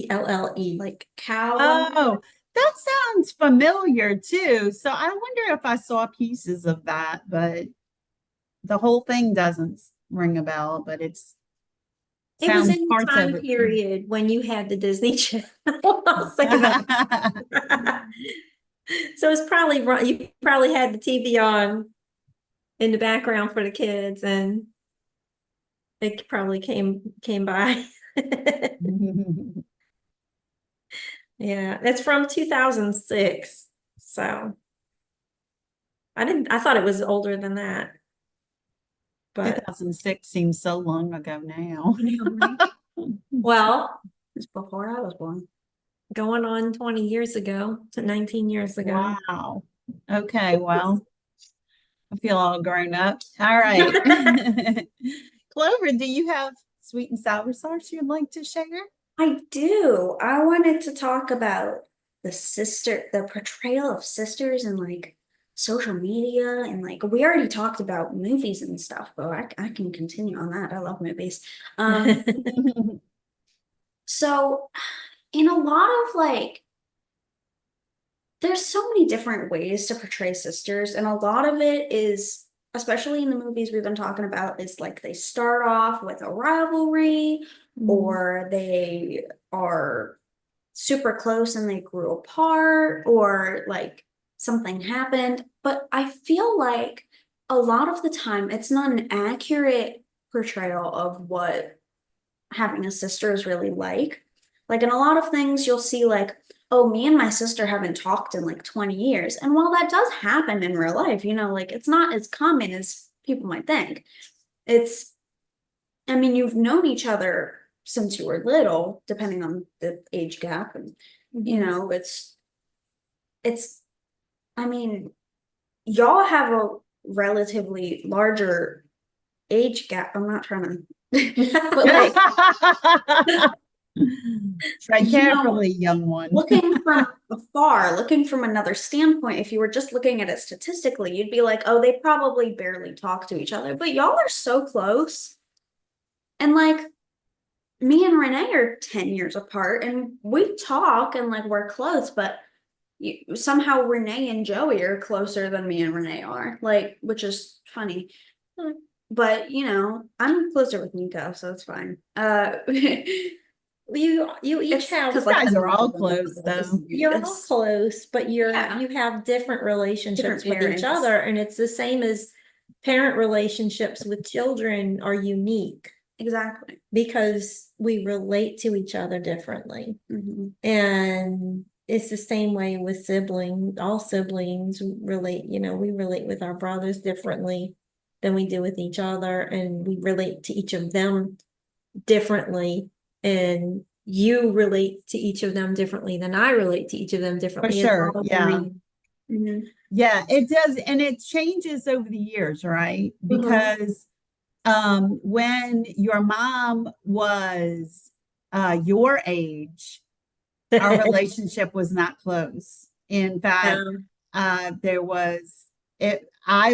Belle. Like cow. Oh, that sounds familiar too. So I wonder if I saw pieces of that, but the whole thing doesn't ring a bell, but It was sounds in the parts of time it. period when you had the Disney Channel. I'll say that. So it's probably you probably had the TV on in the background for the kids, and it probably came by. Yeah, it's from 2006. So I thought it was older than that. But 2006 seems so long ago now. well, It's before I was born. going on 20 years ago to 19 years ago. Wow. Okay, well, I feel all grown up. All right. Clover, do you have sweet and sour sauce you'd like to share? I do. I wanted to talk about the portrayal of sisters in like social media, and like we already talked about movies and stuff, but I can continue on that. I love movies. So in a lot of like, there's so many different ways to portray sisters, and a lot of it is, especially in the movies we've been talking about, is like they start off with a rivalry, or they are super close and they grew apart, or like something happened. But I feel like a lot of the time it's not an accurate portrayal of what having a sister is really like. Like in a lot of things, you'll see like, oh, me and my sister haven't talked in like 20 years. And while that does happen in real life, like it's not as common as people might think. It's, I mean, you've known each other since you were little, depending on the age gap. And, it's, I mean, y'all have a relatively larger age gap. I'm not trying to, but like, Tread you know, carefully, young one. looking from afar, looking from another standpoint, if you were just looking at it statistically, you'd be like, oh, they probably barely talk to each other. But y'all are so close. And like, me and Renee are 10 years apart and we talk and like we're close, but somehow Renee and Joey are closer than me and Renee are, like, which is funny. But I'm closer with Nico, so it's fine. You each have, You guys are all close, though. you're all close, but you have different relationships with each other, and it's the same as parent relationships with children are unique. Exactly. Because we relate to each other differently. And it's the same way with siblings. All siblings relate, we relate with our brothers differently than we do with each other, and we relate to each of them differently. And you relate to each of them differently than I relate to each of them differently. For sure. Yeah. Yeah, it does. And it changes over the years, right? Because when your mom was your age, our relationship was not close. In fact, I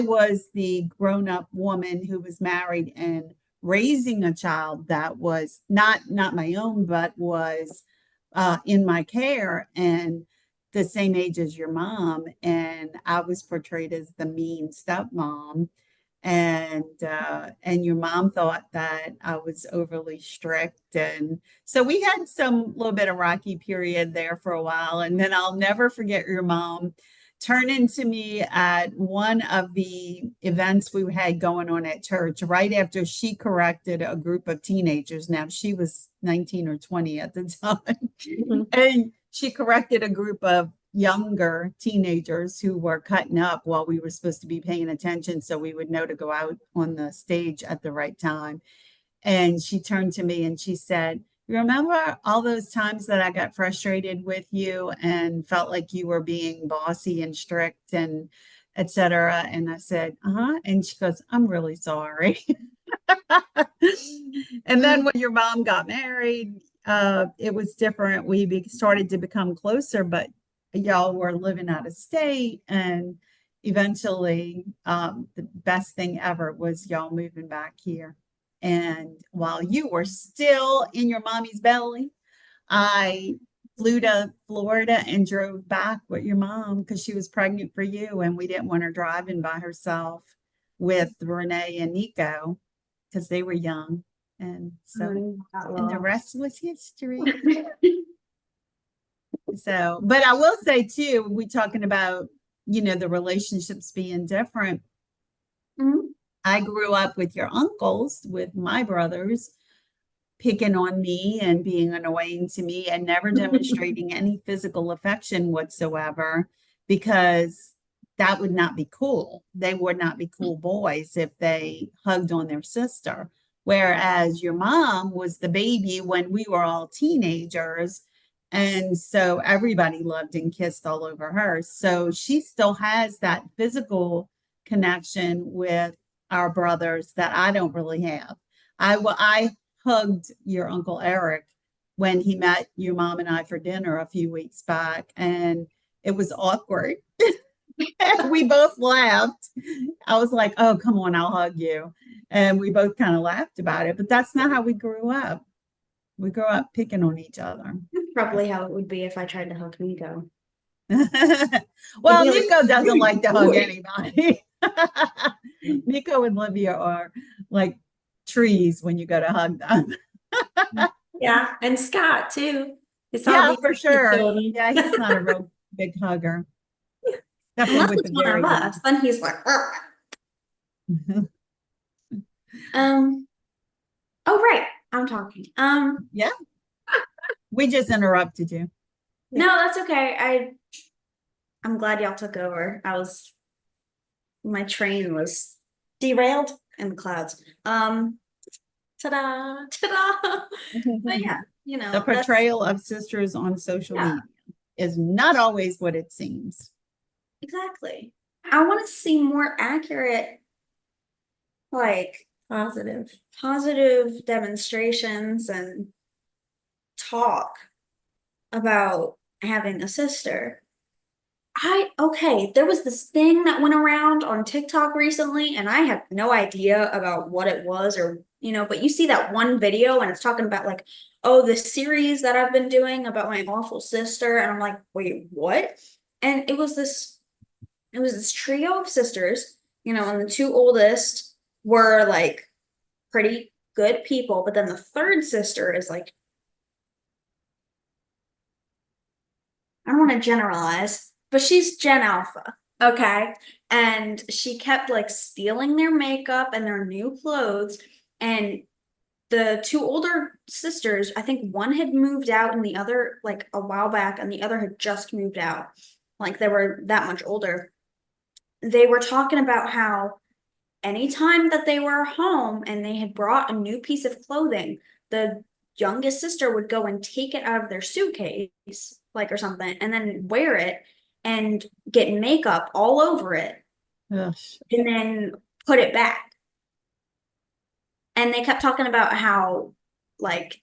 was the grown-up woman who was married and raising a child that was not my own, but was in my care and the same age as your mom. And I was portrayed as the mean stepmom. And your mom thought that I was overly strict. And so we had some little bit of rocky period there for a while. And then I'll never forget your mom turned into me at one of the events we had going on at church right after she corrected a group of teenagers. Now she was 19 or 20 at the time. And she corrected a group of younger teenagers who were cutting up while we were supposed to be paying attention so we would know to go out on the stage at the right time. And she turned to me and she said, you remember all those times that I got frustrated with you and felt like you were being bossy and strict and etc. And I said, and she goes, I'm really sorry. And then when your mom got married, it was different. We started to become closer, but y'all were living out of state, and eventually the best thing ever was y'all moving back here. And while you were still in your mommy's belly, I flew to Florida and drove back with your mom because she was pregnant for you, and we didn't want her driving by herself with Renee and Nico because they were young. And so and the rest was history. So, but I will say too, we talking about, the relationships being different. I grew up with your uncles, with my brothers, picking on me and being annoying to me and never demonstrating any physical affection whatsoever, because that would not be cool. They would not be cool boys if they hugged on their sister. Whereas your mom was the baby when we were all teenagers. And so everybody loved and kissed all over her. So she still has that physical connection with our brothers that I don't really have. I hugged your Uncle Eric when he met your mom and I for dinner a few weeks back, and it was awkward. We both laughed. I was like, oh, come on, I'll hug you. And we both kind of laughed about it, but that's not how we grew up. We grew up picking on each other. That's probably how it would be if I tried to hug Nico. Well, Nico doesn't like to hug anybody. Nico and Livia are like trees when you go to hug them. Yeah, and Scott too. Yeah, for sure. Yeah, he's not a real big hugger. Unless it's one of us, then he's like, oh right, I'm talking. Yeah. We just interrupted you. No, that's okay. I'm glad y'all took over. My train was Derailed. in the clouds. Ta-da, ta-da. But yeah, The that's portrayal of sisters on social Yeah. media is not always what it seems. exactly. I want to see more accurate, like Positive. demonstrations and talk about having a sister. There was this thing that went around on TikTok recently, and I have no idea about what it was but you see that one video and it's talking about like, oh, this series that I've been doing about my awful sister, and I'm like, wait, what? And it was this trio of sisters, and the two oldest were like pretty good people, but then the third sister is like, I don't want to generalize, but she's Gen Alpha. Okay. And she kept like stealing their makeup and their new clothes. And the two older sisters, I think one had moved out and the other like a while back, and the other had just moved out. Like they were that much older. They were talking about how anytime that they were home and they had brought a new piece of clothing, the youngest sister would go and take it out of their suitcase, like or something, and then wear it and get makeup all over it Ugh. and then put it back. And they kept talking about how like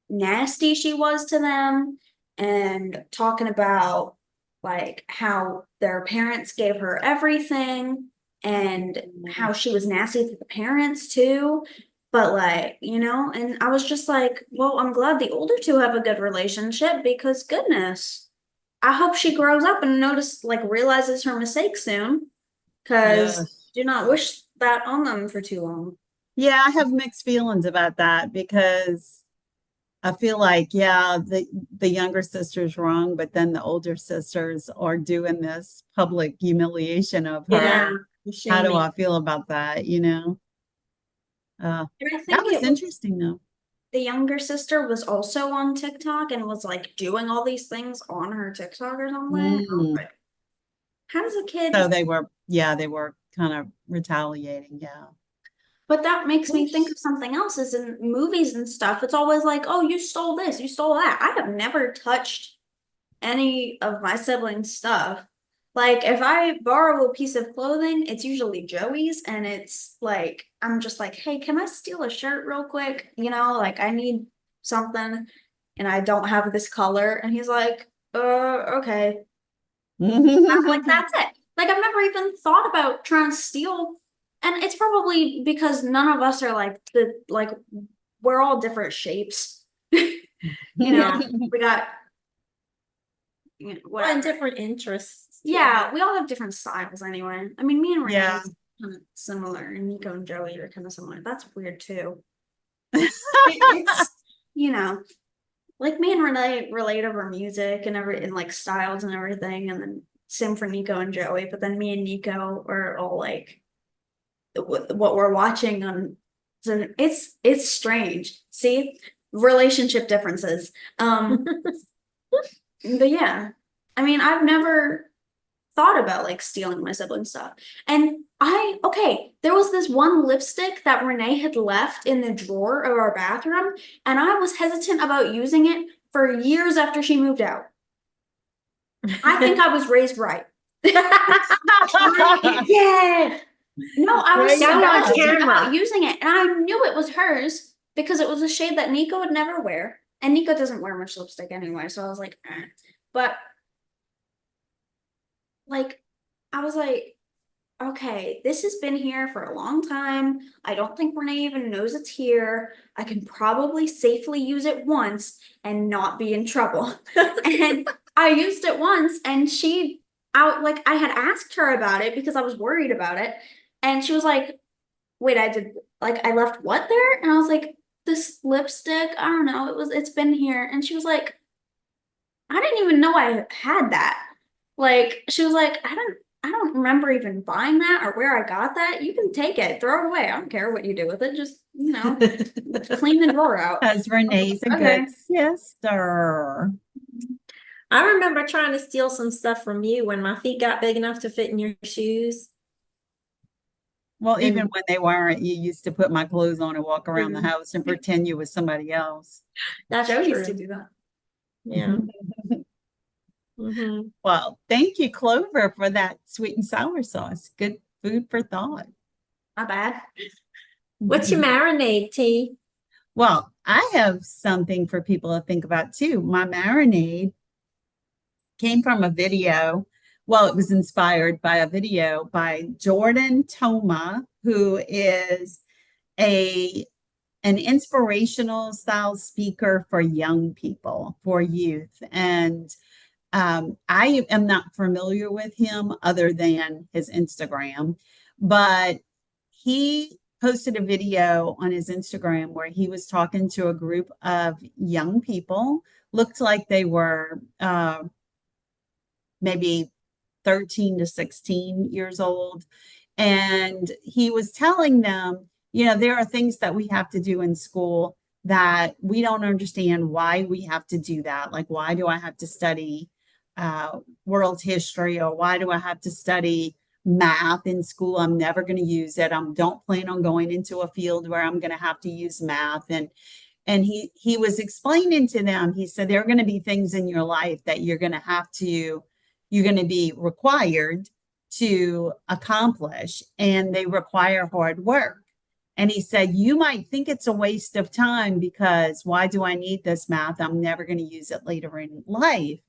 nasty she was to them, and talking about like how their parents gave her everything and how she was nasty to the parents too. But like, and I was just like, well, I'm glad the older two have a good relationship, because goodness, I hope she grows up and realizes her mistake soon, because do not wish that on them for too long. Yeah, I have mixed feelings about that because I feel like, yeah, the younger sister's wrong, but then the older sisters are doing this public humiliation of her. Yeah. How do I feel about that? And I That think was interesting though. the younger sister was also on TikTok and was like doing all these things on her TikTok or something. I was Mm. like, how does a kid? So they were kind of retaliating. Yeah. But that makes me think of something else. Is in movies and stuff, it's always like, oh, you stole this, you stole that. I have never touched any of my siblings' stuff. Like if I borrow a piece of clothing, it's usually Joey's, and it's like I'm just like, hey, can I steal a shirt real quick? Like I need something and I don't have this color. And he's like, okay. I'm like, that's it. Like I've never even thought about trying to steal. And it's probably because none of us are we're all different shapes. Yeah. We got whatever. And different interests. Yeah, we all have different styles anyway. I mean, me and Renee Yeah. is kind of similar, and Nico and Joey are kind of similar. That's weird too. It's like me and Renee relate over music and like styles and everything, and then same for Nico and Joey. But then me and Nico are all like what we're watching on. So it's strange. See, relationship differences. But yeah, I mean, I've never thought about like stealing my siblings' stuff. And there was this one lipstick that Renee had left in the drawer of our bathroom, and I was hesitant about using it for years after she moved out. I think I was raised right. Yeah. No, I was so hesitant about using it, and I knew it was hers because it was a shade that Nico would never wear. And Nico doesn't wear much lipstick anyway, so I was like, eh. But like, I was like, okay, this has been here for a long time. I don't think Renee even knows it's here. I can probably safely use it once and not be in trouble. And I used it once, and I had asked her about it because I was worried about it. And she was like, wait, I left what there? And I was like, this lipstick, I don't know, it's been here. And she was like, I didn't even know I had that. Like, she was like, I don't remember even buying that or where I got that. You can take it, throw it away. I don't care what you do with it. Just, clean the drawer out. As Renee's a Okay. good sister. I remember trying to steal some stuff from you when my feet got big enough to fit in your shoes. Well, even And when they weren't, you used to put my clothes on and walk around the Mhm. house and pretend you was somebody else. that's Joe used to true. do that. Yeah. Hmm. Well, thank you, Clover, for that sweet and sour sauce. Good food for thought. Not bad. What's your marinade, T? Well, I have something for people to think about too. My marinade came from a video. Well, it was inspired by a video by Jordan Toma, who is a an inspirational style speaker for young people, for youth. And I am not familiar with him other than his Instagram, but he posted a video on his Instagram where he was talking to a group of young people. Looked like they were maybe 13 to 16 years old. And he was telling them, there are things that we have to do in school that we don't understand why we have to do that. Like, why do I have to study world history, or why do I have to study math in school? I'm never going to use it. I don't plan on going into a field where I'm going to have to use math. And he was explaining to them, he said, there are going to be things in your life that you're going to be required to accomplish, and they require hard work. And he said, you might think it's a waste of time because why do I need this math? I'm never going to use it later in life.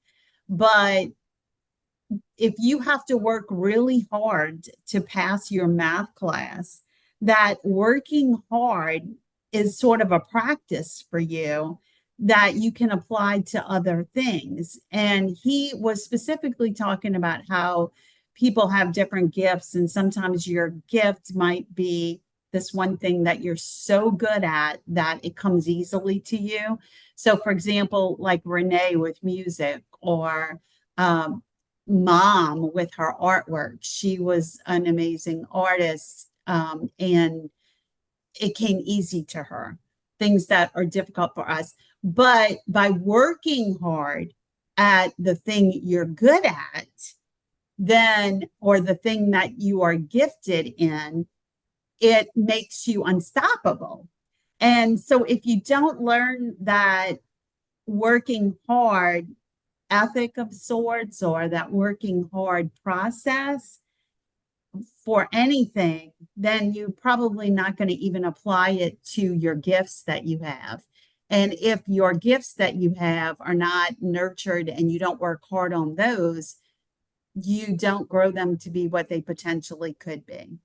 But if you have to work really hard to pass your math class, that working hard is sort of a practice for you that you can apply to other things. And he was specifically talking about how people have different gifts, and sometimes your gift might be this one thing that you're so good at that it comes easily to you. So, for example, like Renee with music, or Mom with her artwork. She was an amazing artist, and it came easy to her, things that are difficult for us. But by working hard at the thing you're good at, then, or the thing that you are gifted in, it makes you unstoppable. And so if you don't learn that working hard ethic of sorts, or that working hard process for anything, then you're probably not going to even apply it to your gifts that you have. And if your gifts that you have are not nurtured and you don't work hard on those, you don't grow them to be what they potentially could be.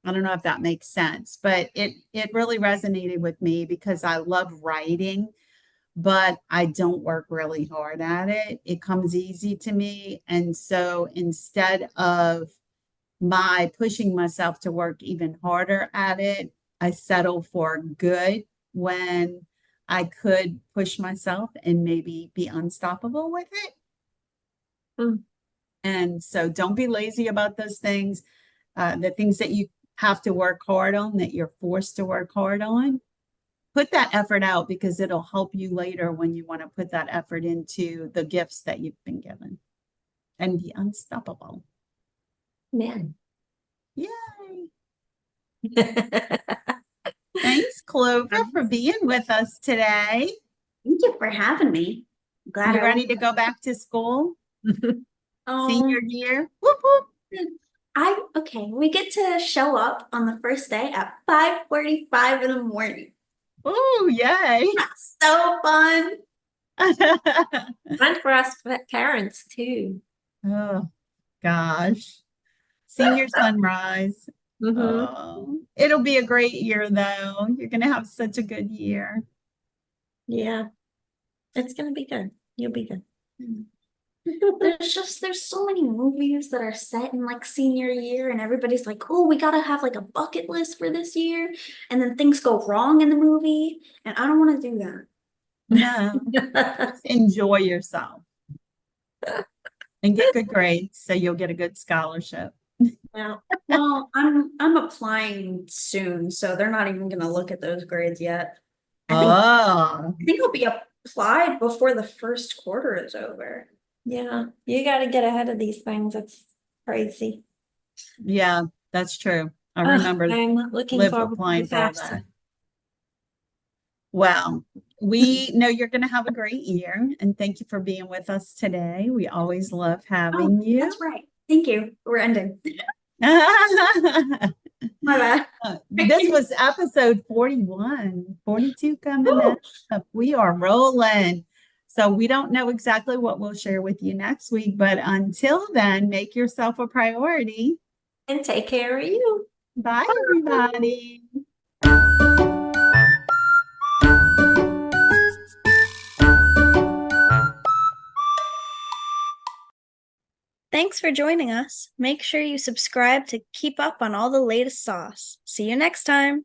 I don't know if that makes sense, but it really resonated with me because I love writing, but I don't work really hard at it. It comes easy to me. And so instead of my pushing myself to work even harder at it, I settle for good when I could push myself and maybe be unstoppable with it. Mm. And so don't be lazy about those things. The things that you have to work hard on, that you're forced to work hard on, put that effort out, because it'll help you later when you want to put that effort into the gifts that you've been given, and be unstoppable. Man. Yay. Thanks, Clover, for being with us today. Thank you for having me. Glad You I ready to go back to school? Senior Um, year? Whoop, whoop. okay, we get to show up on the first day at 5:45 in the morning. Oh, yay. That's so fun. Fun for us parents too. Oh, gosh. Senior sunrise. Hmm. Oh, it'll be a great year, though. You're going to have such a good year. Yeah, it's gonna be good. You'll be good. There's so many movies that are set in like senior year, and everybody's like, oh, we gotta have like a bucket list for this year, and then things go wrong in the movie, and I don't want to do that. No, just enjoy yourself and get good grades so you'll get a good scholarship. Well, Well, I'm applying soon, so they're not even gonna look at those grades yet. I think Oh, I think I'll be applied before the first quarter is over. Yeah, you got to get ahead of these things. It's crazy. Yeah, that's true. I Ugh, remember I'm looking Liv forward applying to for all FAFSA. that. Well, we know you're going to have a great year, and thank you for being with us today. We always love having Oh, you. that's right. Thank you. We're ending. This My bad. was episode 41, 42 coming Woo! up. We are rolling. So we don't know exactly what we'll share with you next week, but until then, make yourself a priority. And take care of you. Bye, everybody. Thanks for joining us. Make sure you subscribe to keep up on all the latest sauce. See you next time.